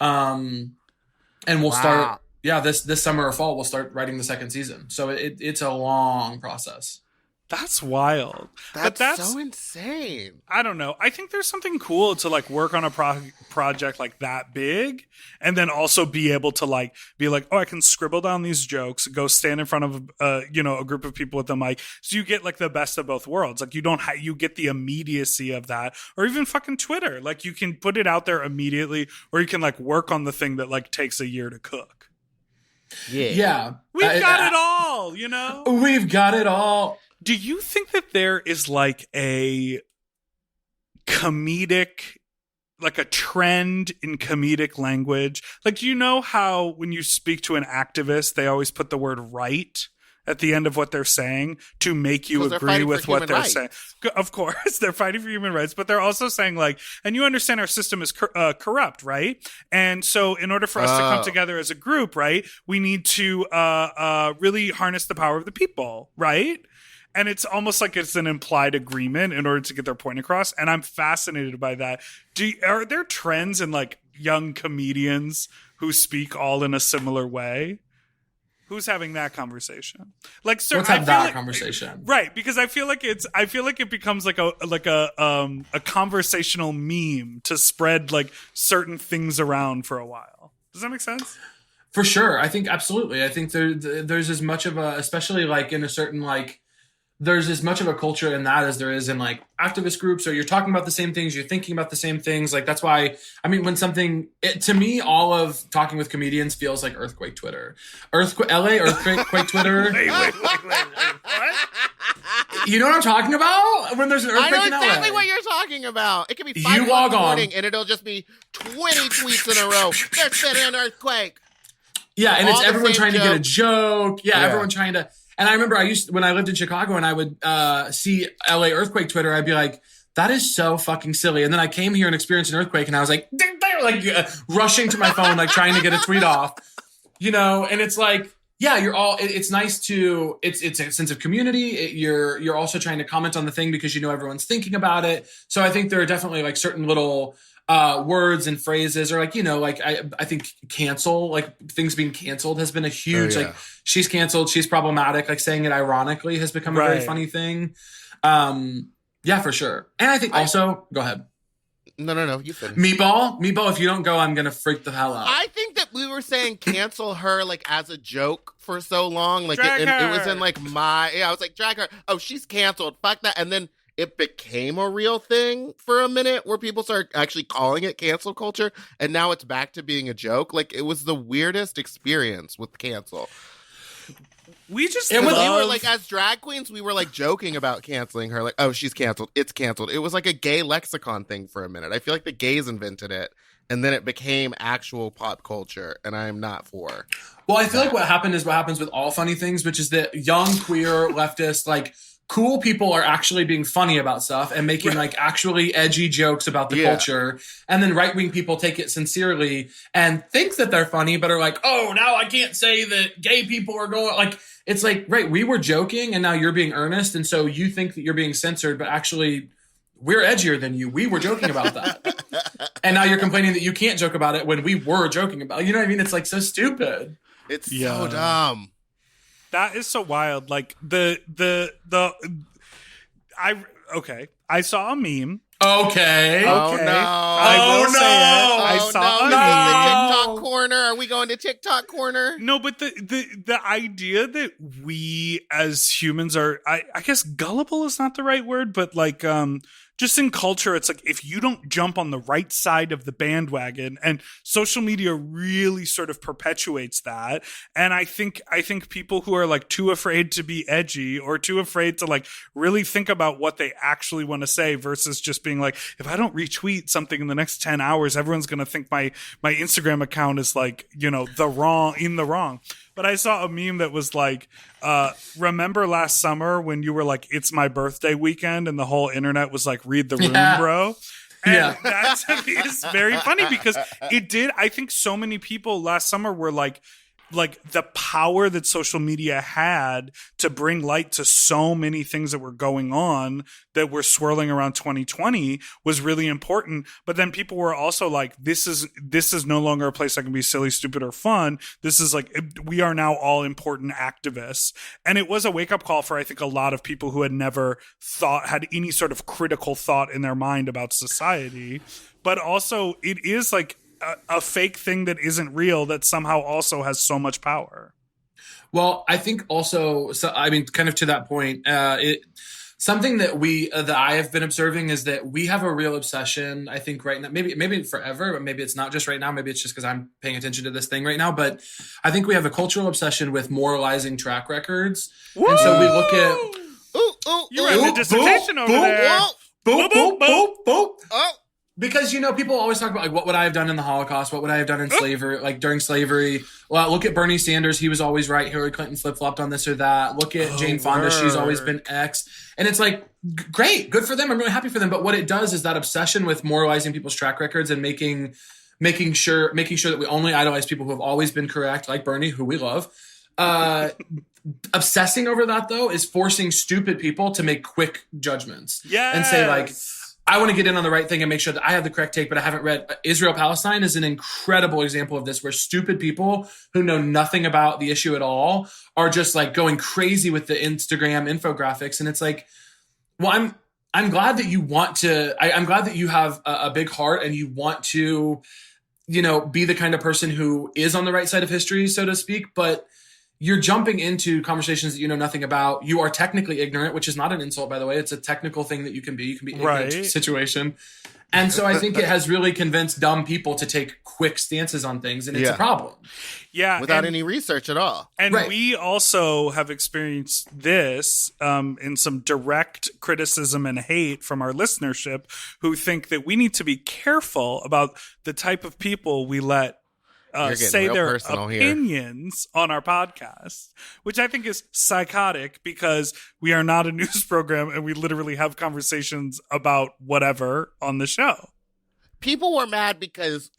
And we'll start, this summer or fall, we'll start writing the second season. So it's a long process. That's wild. That's so insane. I don't know. I think there's something cool to like work on a project like that big, and then also be able to like be like, oh, I can scribble down these jokes, go stand in front of a group of people with a mic. So you get like the best of both worlds. Like you get the immediacy of that, or even fucking Twitter. Like you can put it out there immediately, or you can like work on the thing that like takes a year to cook. Yeah. We've got it all, you know? We've got it all. Do you think that there is like a comedic, like a trend in comedic language? Like, do you know how when you speak to an activist, they always put the word right at the end of what they're saying to make you agree with what they're saying? Of course, they're fighting for human rights, but they're also saying like, and you understand our system is corrupt, right? And so in order for us to come together as a group, right, we need to really harness the power of the people, right? And it's almost like it's an implied agreement in order to get their point across. And I'm fascinated by that. Are there trends in like young comedians who speak all in a similar way? Who's having that conversation? Like, sir, let's have that conversation, right? Because I feel like it becomes like a conversational meme to spread like certain things around for a while. Does that make sense? For sure, I think absolutely. I think there's as much of a, especially like in a certain like. There's as much of a culture in that as there is in like activist groups, or you're talking about the same things, you're thinking about the same things. Like that's why, I mean, to me, all of talking with comedians feels like earthquake Twitter, LA earthquake Twitter. Wait, what? You know what I'm talking about? When there's an earthquake I know exactly in LA. what you're talking about. It could be 5 You log in the on. morning and it'll just be 20 tweets in a row. There's been an earthquake. Yeah, and All it's the everyone same trying to get a joke. joke. Yeah, everyone trying to. And I remember when I lived in Chicago and I would see LA earthquake Twitter, I'd be like, that is so fucking silly. And then I came here and experienced an earthquake and I was like, rushing to my phone, like trying to get a tweet off, and it's like, yeah, it's nice to, it's a sense of community. You're also trying to comment on the thing because everyone's thinking about it. So I think there are definitely like certain little words and phrases, or like, like I think cancel, like things being canceled has been a huge, like she's canceled, she's problematic, like saying it ironically has become a very funny thing. Yeah, for sure. And I think also, go ahead. No, you finish. Meatball, if you don't go, I'm going to freak the hell out. I think that we were saying cancel her like as a joke for so long. Like it was in like I was like, drag her. Oh, she's canceled. Fuck that. And then it became a real thing for a minute where people started actually calling it cancel culture. And now it's back to being a joke. Like it was the weirdest experience with cancel. We just we were like, as drag queens, we were like joking about canceling her. Like, oh, she's canceled. It's canceled. It was like a gay lexicon thing for a minute. I feel like the gays invented it, and then it became actual pop culture, and I'm not for. Well, I feel like what happened is what happens with all funny things, which is that young queer leftist, like cool people are actually being funny about stuff and making like actually edgy jokes about the culture. And then right-wing people take it sincerely and think that they're funny, but are like, oh, now I can't say that gay people are going, like, it's like, right, we were joking and now you're being earnest. And so you think that you're being censored, but actually we're edgier than you. We were joking about that. And now you're complaining that you can't joke about it when we were joking about it. You know what I mean? It's like so stupid. It's so dumb. That is so wild. Like I saw a meme. Okay. Oh no. I will say it. I saw a meme. TikTok corner. Are we going to TikTok corner? No, but the idea that we as humans are, I guess gullible is not the right word, but like just in culture, it's like if you don't jump on the right side of the bandwagon, and social media really sort of perpetuates that. And I think people who are like too afraid to be edgy or too afraid to like really think about what they actually want to say versus just being like, if I don't retweet something in the next 10 hours, everyone's going to think my Instagram account is like, the wrong. But I saw a meme that was like, remember last summer when you were like, it's my birthday weekend, and the whole internet was like, read the room, bro. And that to me is very funny because it did. I think so many people last summer were like the power that social media had to bring light to so many things that were going on that were swirling around 2020 was really important. But then people were also like, this is no longer a place that can be silly, stupid, or fun. This is like, we are now all important activists. And it was a wake up call for, I think, a lot of people who had never had any sort of critical thought in their mind about society. But also it is like, a fake thing that isn't real that somehow also has so much power. Well, I think also, kind of to that point, something that I have been observing is that we have a real obsession, I think right now, maybe forever, but maybe it's not just right now. Maybe it's just because I'm paying attention to this thing right now. But I think we have a cultural obsession with moralizing track records. Woo! And so we look at... You're writing a dissertation over there. Boop, boop, boop, boop. Oh. Because, people always talk about, like, what would I have done in the Holocaust? What would I have done in slavery, like, during slavery? Well, look at Bernie Sanders. He was always right. Hillary Clinton flip-flopped on this or that. Look at Jane Fonda. She's always been X. And it's like, great. Good for them. I'm really happy for them. But what it does is that obsession with moralizing people's track records and making sure that we only idolize people who have always been correct, like Bernie, who we love. Obsessing over that, though, is forcing stupid people to make quick judgments. And say, like, I want to get in on the right thing and make sure that I have the correct take, but I haven't read. Israel-Palestine is an incredible example of this, where stupid people who know nothing about the issue at all are just like going crazy with the Instagram infographics. And it's like, well, I'm glad that you want to, I'm glad that you have a big heart and you want to, be the kind of person who is on the right side of history, so to speak, but you're jumping into conversations that you know nothing about. You are technically ignorant, which is not an insult, by the way. It's a technical thing that you can be. You can be ignorant to the situation. And so I think it has really convinced dumb people to take quick stances on things, and it's a problem. Yeah. Without any research at all. And we also have experienced this in some direct criticism and hate from our listenership, who think that we need to be careful about the type of people we let say their opinions on our podcast, which I think is psychotic because we are not a news program and we literally have conversations about whatever on the show. People were mad because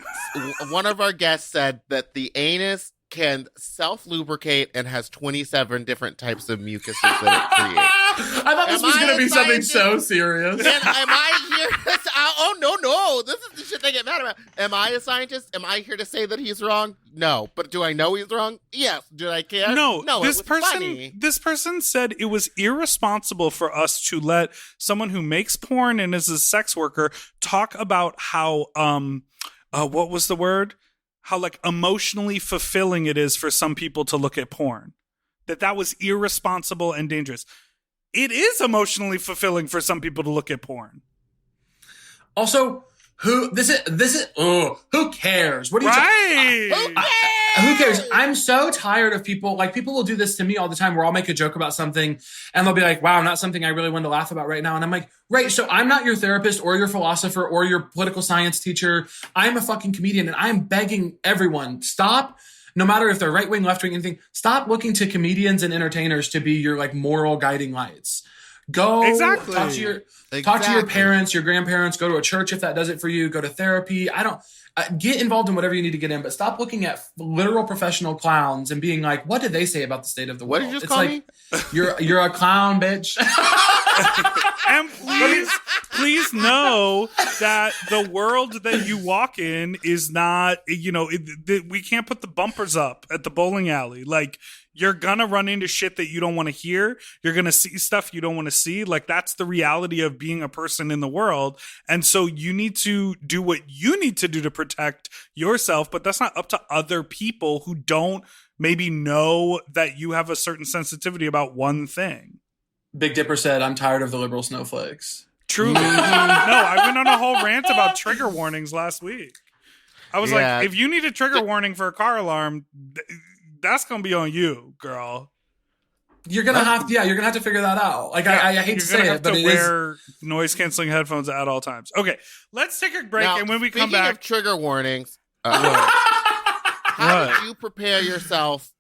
one of our guests said that the anus can self-lubricate and has 27 different types of mucuses that it creates. I thought this was going to be something so serious. Am I here? Oh no. This is the shit they get mad about. Am I a scientist? Am I here to say that he's wrong? No. But do I know he's wrong? Yes. Do I care? No. This person said it was irresponsible for us to let someone who makes porn and is a sex worker talk about how what was the word? How like emotionally fulfilling it is for some people to look at porn. That was irresponsible and dangerous. It is emotionally fulfilling for some people to look at porn. Also, who cares? What are you who cares? I'm so tired of people. Like, people will do this to me all the time where I'll make a joke about something and they'll be like, wow, not something I really want to laugh about right now. And I'm like, right, so I'm not your therapist or your philosopher or your political science teacher. I'm a fucking comedian, and I'm begging everyone, stop. No matter if they're right wing, left wing, anything, stop looking to comedians and entertainers to be your like moral guiding lights. Go talk to your parents, your grandparents. Go to a church if that does it for you. Go to therapy. Get involved in whatever you need to get in, but stop looking at literal professional clowns and being like, "What did they say about the state of the world?" What did you just call me? You're a clown, bitch. And please know that the world that you walk in is not, we can't put the bumpers up at the bowling alley. Like, you're gonna run into shit that you don't want to hear. You're gonna see stuff you don't want to see. Like, that's the reality of being a person in the world. And so you need to do what you need to do to protect yourself, but that's not up to other people who don't maybe know that you have a certain sensitivity about one thing. Big Dipper said, I'm tired of the liberal snowflakes. Truly. No, I went on a whole rant about trigger warnings last week. I was like, if you need a trigger warning for a car alarm, that's going to be on you, girl. You're going to have to figure that out. Like, I hate to say it, but it is. You're going to have to wear noise-canceling headphones at all times. Okay, let's take a break, now, and when we come back... Speaking of trigger warnings, how did you prepare yourself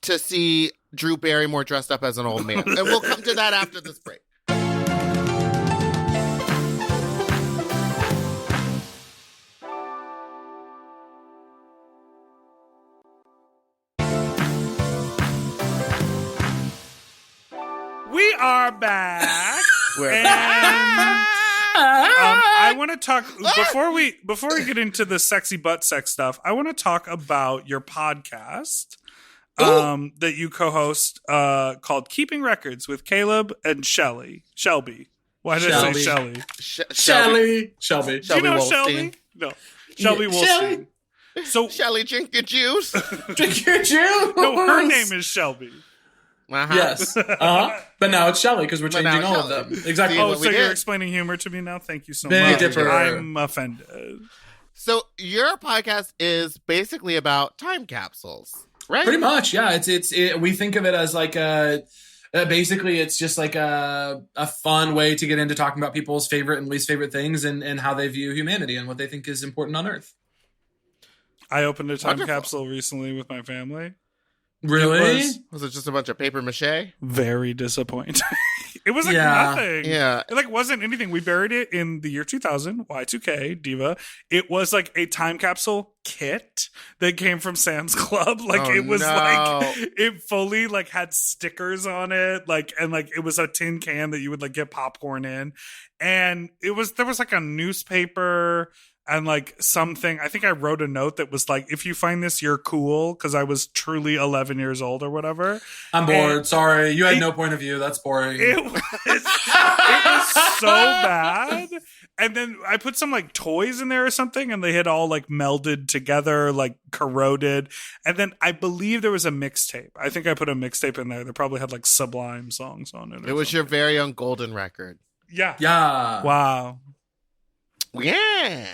to see Drew Barrymore dressed up as an old man? And we'll come to that after this break. We are back. I want to talk before we get into the sexy butt sex stuff. I want to talk about your podcast that you co-host called Keeping Records with Caleb and Shelby. Why did I say Shelly? Shelby. Do you know Shelby? No. Shelby Wolstein. So Shelly, drink your juice. Drink your juice. No, her name is Shelby. Uh-huh. Yes. But now it's Shelly because we're changing all of them. Exactly. Oh, so you're explaining humor to me now? Thank you so Big much. Dipper. I'm offended. So your podcast is basically about time capsules, right? Pretty much, yeah. We think of it as like basically it's just like a fun way to get into talking about people's favorite and least favorite things and how they view humanity and what they think is important on Earth. I opened a time capsule recently with my family. Really? Was it just a bunch of paper mache? Very disappointing. It was like nothing. Yeah. It like wasn't anything. We buried it in the year 2000, Y2K, Diva. It was like a time capsule kit that came from Sam's Club. Like it was like it fully like had stickers on it. And it was a tin can that you would like get popcorn in. And there was like a newspaper and like something, I think I wrote a note that was like, if you find this, you're cool. Because I was truly 11 years old or whatever. I'm bored. Sorry. You had no point of view. That's boring. It was so bad. And then I put some like toys in there or something and they had all like melded together, like corroded. And then I believe there was a mixtape. I think I put a mixtape in there that probably had like Sublime songs on it. It was your very own golden record. Yeah. Yeah. Wow. Yeah.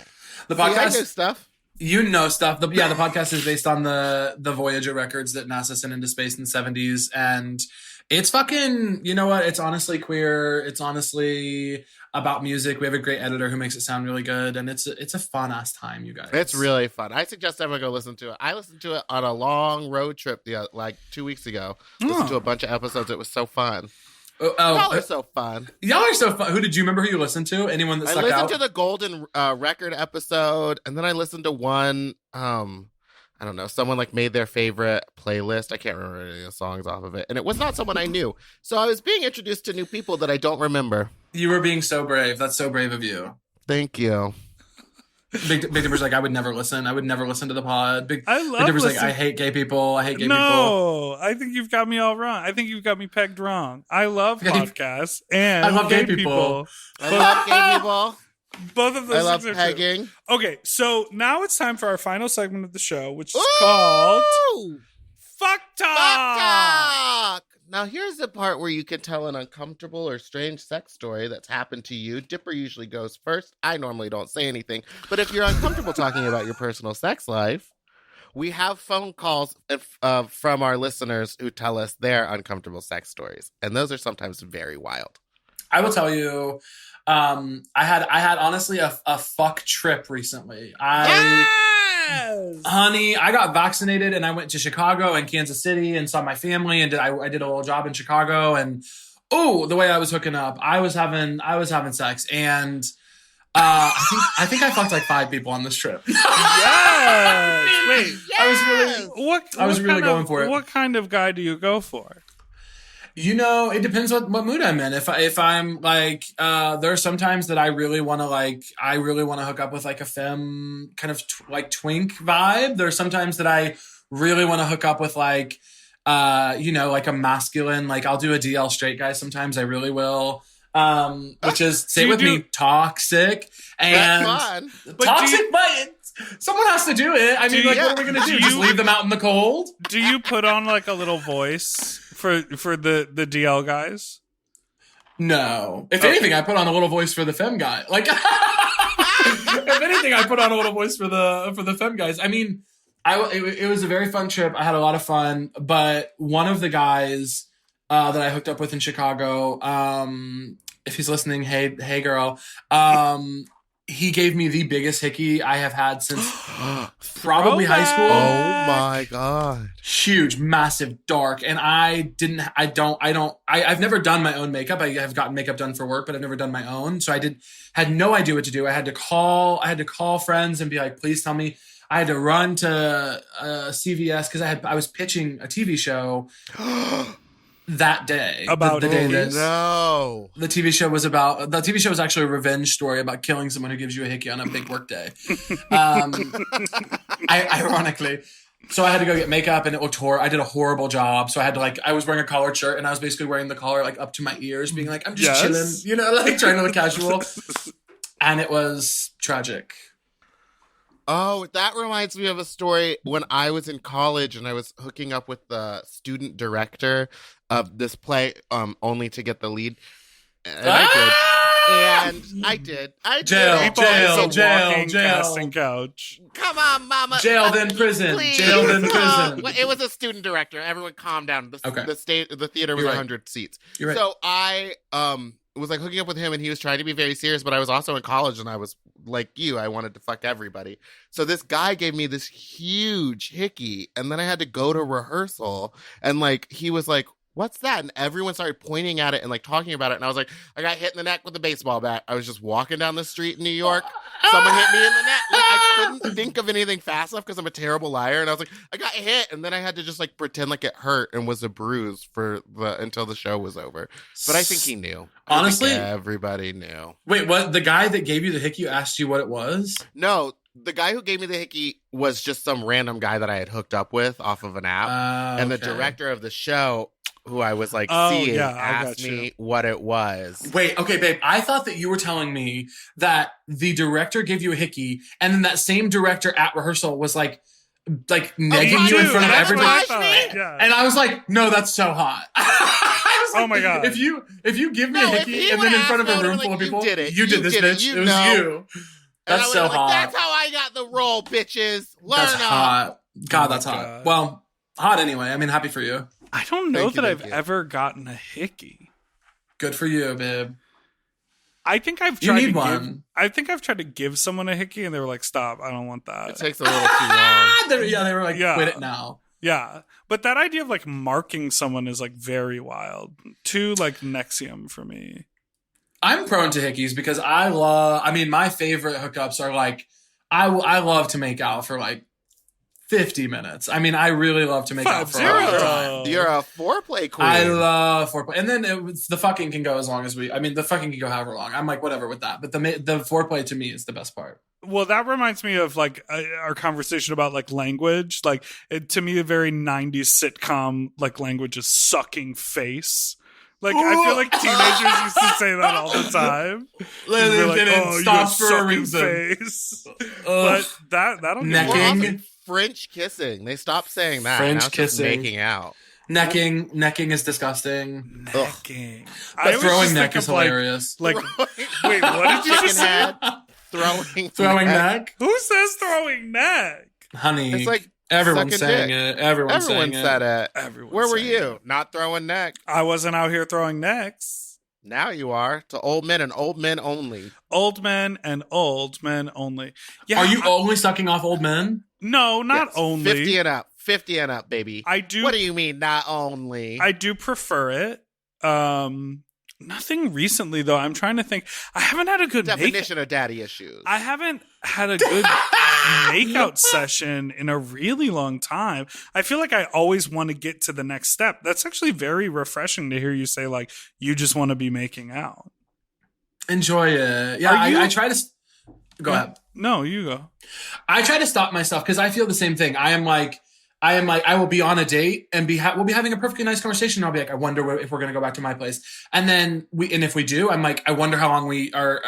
The podcast, I know stuff. You know stuff. The podcast is based on the Voyager records that NASA sent into space in the 70s. And it's fucking, you know what? It's honestly queer. It's honestly about music. We have a great editor who makes it sound really good. And it's a fun ass time, you guys. It's really fun. I suggest everyone go listen to it. I listened to it on a long road trip like 2 weeks ago. Listened to a bunch of episodes. It was so fun. Y'all are so fun. Y'all are so fun. Who did you remember who you listened to? Anyone that stuck out? I listened to the Golden Record episode, and then I listened to one, I don't know, someone like made their favorite playlist. I can't remember any of the songs off of it. And it was not someone I knew. So I was being introduced to new people that I don't remember. You were being so brave. That's so brave of you. Thank you. Big Dipper's like, I would never listen. I would never listen to the pod. Big Dipper's like, I hate gay people. I hate gay people. No, I think you've got me all wrong. I think you've got me pegged wrong. I love podcasts and I love gay people. I love gay people. Both of those I love things are pegging. true. Okay, so now it's time for our final segment of the show, which is called Fuck Talk. Fuck Talk. Now, here's the part where you can tell an uncomfortable or strange sex story that's happened to you. Dipper usually goes first. I normally don't say anything. But if you're uncomfortable talking about your personal sex life, we have phone calls from our listeners who tell us their uncomfortable sex stories. And those are sometimes very wild. I will tell you, I had honestly a fuck trip recently. Honey, I got vaccinated and I went to Chicago and Kansas City and saw my family and I did a little job in Chicago and the way I was hooking up, I was having sex and I think I fucked like 5 people on this trip. Yes. Wait, Yes! I was really going for it. What kind of guy do you go for? You know, it depends what mood I'm in. If I'm like, there are some times that I really want to hook up with like a femme kind of like twink vibe. There are some times that I really want to hook up with like, like a masculine, like I'll do a DL straight guy. Sometimes I really will. Which is, say with me, toxic and fun. toxic, but someone has to do it. I mean, what are we going to do? Just leave them out in the cold? Do you put on like a little voice for the DL guys? No. If anything, I put on a little voice for the femme guy. Like, if anything, I put on a little voice for the femme guys. I mean, it was a very fun trip. I had a lot of fun, but one of the guys that I hooked up with in Chicago, if he's listening, hey girl, he gave me the biggest hickey I have had since probably high school. Oh my God. Huge, massive, dark. And I've never done my own makeup. I have gotten makeup done for work, but I've never done my own. So had no idea what to do. I had to call friends and be like, please tell me. I had to run to CVS because I was pitching a TV show that day. About the day that No. the TV show was about. The TV show was actually a revenge story about killing someone who gives you a hickey on a big work day. Ironically. So I had to go get makeup and it looked horrible. I did a horrible job. So I had to I was wearing a collared shirt and I was basically wearing the collar up to my ears, being like, I'm just chilling, trying to look casual. And it was tragic. Oh, that reminds me of a story when I was in college and I was hooking up with the student director of this play, only to get the lead. And I did. Jail. Casting couch. Come on, mama. Jail, then prison. Please. Jail, then prison. It was a student director. Everyone calm down. The theater was You're right. 100 seats. You're right. So I was hooking up with him and he was trying to be very serious, but I was also in college and I was like you. I wanted to fuck everybody. So this guy gave me this huge hickey and then I had to go to rehearsal and he was like, what's that? And everyone started pointing at it and talking about it. And I was like, I got hit in the neck with a baseball bat. I was just walking down the street in New York. Someone hit me in the neck. I couldn't think of anything fast enough because I'm a terrible liar. And I was like, I got hit. And then I had to just pretend like it hurt and was a bruise until the show was over. But I think he knew. Honestly, everybody knew. Wait, what? The guy that gave you the hickey asked you what it was? No, the guy who gave me the hickey was just some random guy that I had hooked up with off of an app. And the director of the show, who I was seeing, asked me what it was. Wait, okay, babe. I thought that you were telling me that the director gave you a hickey, and then that same director at rehearsal was negging you in front of everybody. Yeah. And I was like, no, that's so hot. Oh my God. If you give me a hickey and then in front of a room full of people, you did this, bitch. It was you. That's so hot. That's how I got the role, bitches. Learn That's up. hot. God, that's hot. God. Well, hot anyway. I mean, happy for you. I don't know that I've you. ever gotten a hickey. Good for you, babe. I think I've You tried need to one. tried to give someone a hickey and they were like, stop, I don't want that. It takes a little too long. They were like, quit it now. Yeah. But that idea of marking someone is very wild. Too Nexium for me. I'm prone to hickeys because my favorite hookups are I love to make out for 50 minutes. I mean, I really love to make out for a long time. You're a foreplay queen. I love foreplay. And then the fucking can go as long as the fucking can go however long. I'm like, whatever with that. But the foreplay to me is the best part. Well, that reminds me of like our conversation about like language. Like to me, a very 90s sitcom like language is sucking face. Like I feel like teenagers used to say that all the time. It stops for a reason. Face. But that'll necking, French kissing. They stopped saying that. French now it's kissing, just making out. Necking is disgusting. Necking. But throwing neck is hilarious. Like, wait, what did you just say? Throwing neck. Who says throwing neck? Honey, it's like everyone's saying dick. it. Everyone said it. Where were you? It. Not throwing neck. I wasn't out here throwing necks. Now you are. To old men and old men only. Old men and old men only. Yeah. Are you only sucking off old men? No, not only. 50 and up. 50 and up, baby. I do. What do you mean, not only? I do prefer it. Nothing recently, though. I'm trying to think. I haven't had a good definition of daddy issues. I haven't had a good makeout session in a really long time. I feel like I always want to get to the next step. That's actually very refreshing to hear you say, like, you just want to be making out. Enjoy it. Yeah, I try to... Go ahead. No, you go. I try to stop myself because I feel the same thing. I will be on a date and we'll be having a perfectly nice conversation. And I'll be like, I wonder if we're going to go back to my place. And then if we do, I'm like, I wonder how long we are,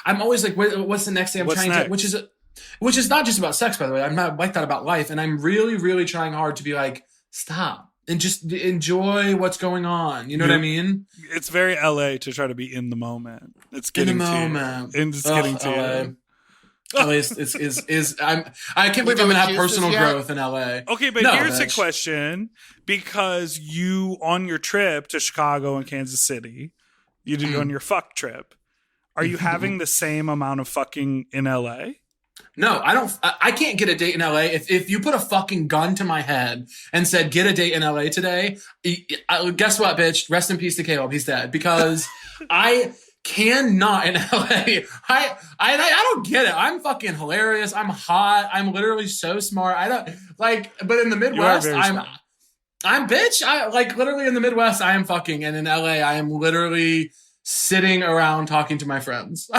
I'm always like, what's the next thing which is not just about sex, by the way. I'm not like that about life. And I'm really, really trying hard to be like, stop and just enjoy what's going on. You know what I mean? It's very LA to try to be in the moment. It's getting to you. It's getting to you. LA I can't believe I'm gonna have personal growth in LA. Okay, but here's a question: because you on your trip to Chicago and Kansas City, you did on your fuck trip. Are you having the same amount of fucking in LA? No, I don't. I can't get a date in LA. If you put a fucking gun to my head and said get a date in LA today, guess what, bitch? Rest in peace to Caleb. He's dead because I cannot in LA. I don't get it. I'm fucking hilarious. I'm hot. I'm literally so smart. I don't like, but in the Midwest, I'm bitch. I like literally in the Midwest, I am fucking, and in LA, I am literally sitting around talking to my friends.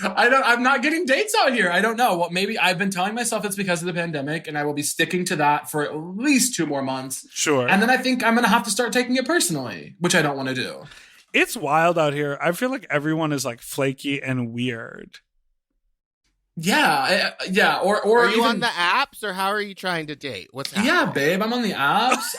I'm not getting dates out here. I don't know. Well, maybe I've been telling myself it's because of the pandemic, and I will be sticking to that for at least 2 more months. Sure. And then I think I'm going to have to start taking it personally, which I don't want to do. It's wild out here. I feel like everyone is like flaky and weird. Yeah. Or are you on the apps, or how are you trying to date? What's happening? Yeah, babe. I'm on the apps.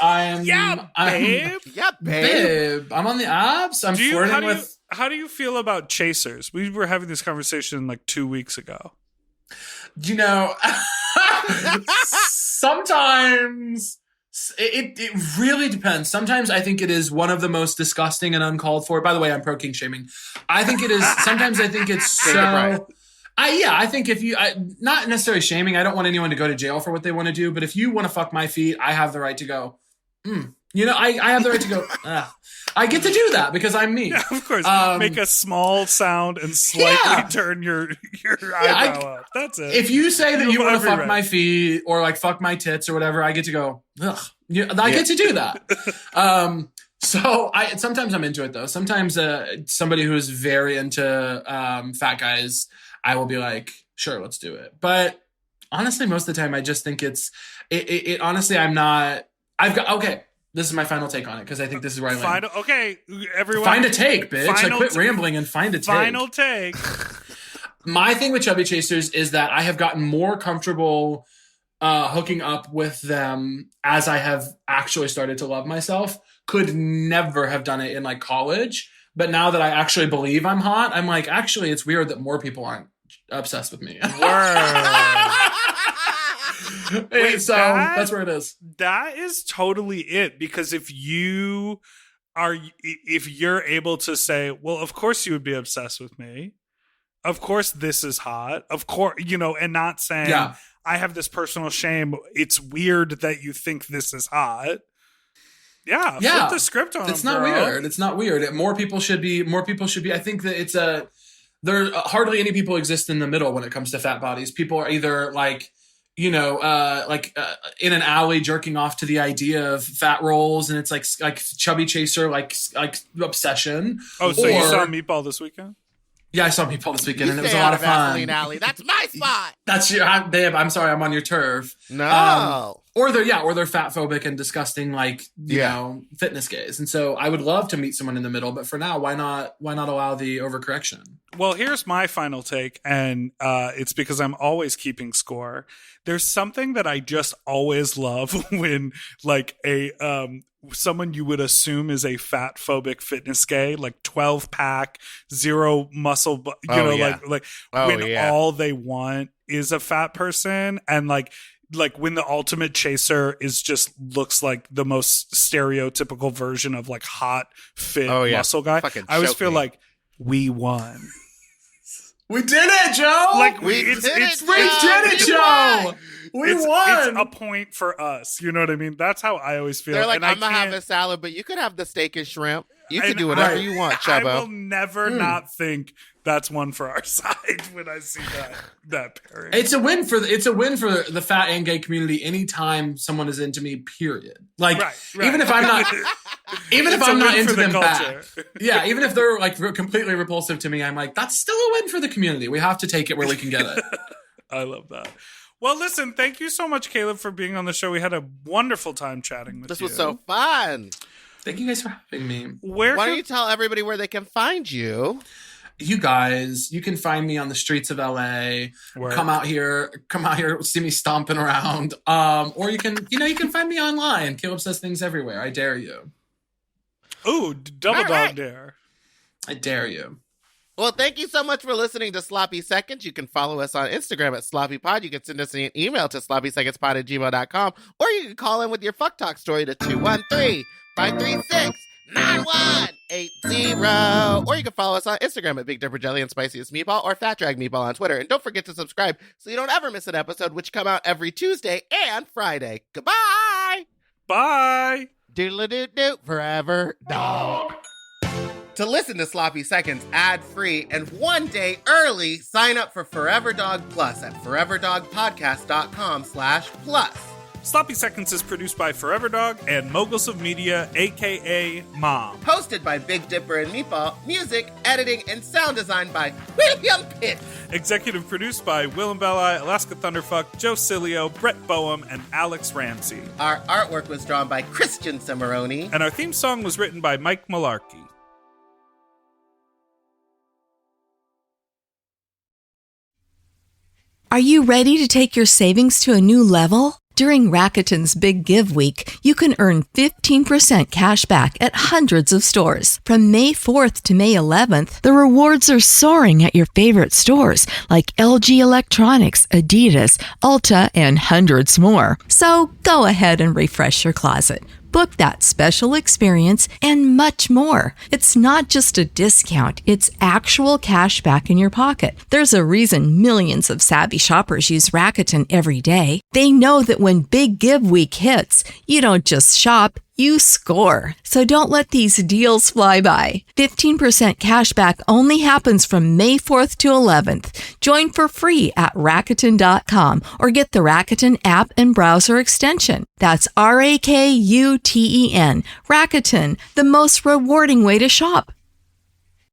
Babe. I'm on the apps. I'm flirting with. How do you feel about chasers? We were having this conversation like 2 weeks ago. You know, sometimes it really depends. Sometimes I think it is one of the most disgusting and uncalled for. By the way, I'm pro kink shaming. I think it is. Sometimes I think it's so. I think if you, not necessarily shaming. I don't want anyone to go to jail for what they want to do. But if you want to fuck my feet, I have the right to go. You know, I have the right to go. I get to do that because I'm me. Yeah, of course. Make a small sound and slightly turn your eyebrow up. That's it. If you say that you want to fuck my feet or like fuck my tits or whatever, I get to go. Ugh. I get to do that. So sometimes I'm into it though. Sometimes somebody who is very into fat guys, I will be like, sure, let's do it. But honestly, most of the time, I just think it honestly, I'm not. Okay. This is my final take on it because I think this is where I land. Okay, everyone. Find a take, bitch. Quit rambling and find a take. Final take. My thing with chubby chasers is that I have gotten more comfortable hooking up with them as I have actually started to love myself. Could never have done it in like college. But now that I actually believe I'm hot, I'm like, actually, it's weird that more people aren't obsessed with me. Wait, so that's where it is. That is totally it. Because if you're able to say, well, of course you would be obsessed with me. Of course this is hot. Of course, and not saying I have this personal shame. It's weird that you think this is hot. Yeah. Flip the script on It's them, not girl. weird. It's not weird. More people should be. I think that there hardly any people exist in the middle when it comes to fat bodies. People are either like, in an alley jerking off to the idea of fat rolls, and it's like chubby chaser, like obsession. Oh, so you saw Meatball this weekend? Yeah, I saw Meatball this weekend, and it was a lot of fun. Vaseline Alley. That's my spot. That's your, babe. I'm sorry, I'm on your turf. No. Or they're fat phobic and disgusting, like you know, fitness gays. And so I would love to meet someone in the middle, but for now, why not allow the overcorrection? Well, here's my final take, and it's because I'm always keeping score. There's something that I just always love when like someone you would assume is a fat phobic fitness gay, like 12 pack, zero muscle, all they want is a fat person, and like when the ultimate chaser is just looks like the most stereotypical version of like hot fit muscle guy. I always feel like we won. We did it, Joe. Like we did it, Joe. We won. It's a point for us. You know what I mean? That's how I always feel. They're like, I'm going to have a salad, but you could have the steak and shrimp. You can do whatever you want, Chubbo. I will never not think that's one for our side when I see that pairing. It's a win for the fat and gay community anytime someone is into me, period. Like even if I'm not into them back. Yeah, even if they're like completely repulsive to me, I'm like, that's still a win for the community. We have to take it where we can get it. I love that. Well, listen, thank you so much, Caleb, for being on the show. We had a wonderful time chatting with you. This was so fun. Thank you guys for having me. Why don't you tell everybody where they can find you? You guys, you can find me on the streets of LA. Where? Come out here, see me stomping around. Or you can find me online. Caleb Says Things Everywhere. I dare you. Ooh, double dog dare. I dare you. Well, thank you so much for listening to Sloppy Seconds. You can follow us on Instagram at SloppyPod. You can send us an email to sloppysecondspod@gmail.com. Or you can call in with your fuck talk story to 213-536-9180. Or you can follow us on Instagram at Big Dipper Jelly and Spiciest Meatball or Fat Drag Meatball on Twitter. And don't forget to subscribe so you don't ever miss an episode, which come out every Tuesday and Friday. Goodbye! Bye! Doodle-a-doo-doo, forever dog. To listen to Sloppy Seconds ad-free and one day early, sign up for Forever Dog Plus at foreverdogpodcast.com/plus. Sloppy Seconds is produced by Forever Dog and Moguls of Media, a.k.a. Mom. Hosted by Big Dipper and Meatball. Music, editing, and sound design by William Pitt. Executive produced by Willem Belli, Alaska Thunderfuck, Joe Cilio, Brett Boehm, and Alex Ramsey. Our artwork was drawn by Christian Cimarroni. And our theme song was written by Mike Malarkey. Are you ready to take your savings to a new level? During Rakuten's Big Give Week, you can earn 15% cash back at hundreds of stores. From May 4th to May 11th, the rewards are soaring at your favorite stores like LG Electronics, Adidas, Ulta, and hundreds more. So go ahead and refresh your closet. Book that special experience and much more. It's not just a discount, it's actual cash back in your pocket. There's a reason millions of savvy shoppers use Rakuten every day. They know that when Big Give Week hits, you don't just shop, you score. So don't let these deals fly by. 15% cash back only happens from May 4th to 11th. Join for free at Rakuten.com or get the Rakuten app and browser extension. That's Rakuten. Rakuten, the most rewarding way to shop.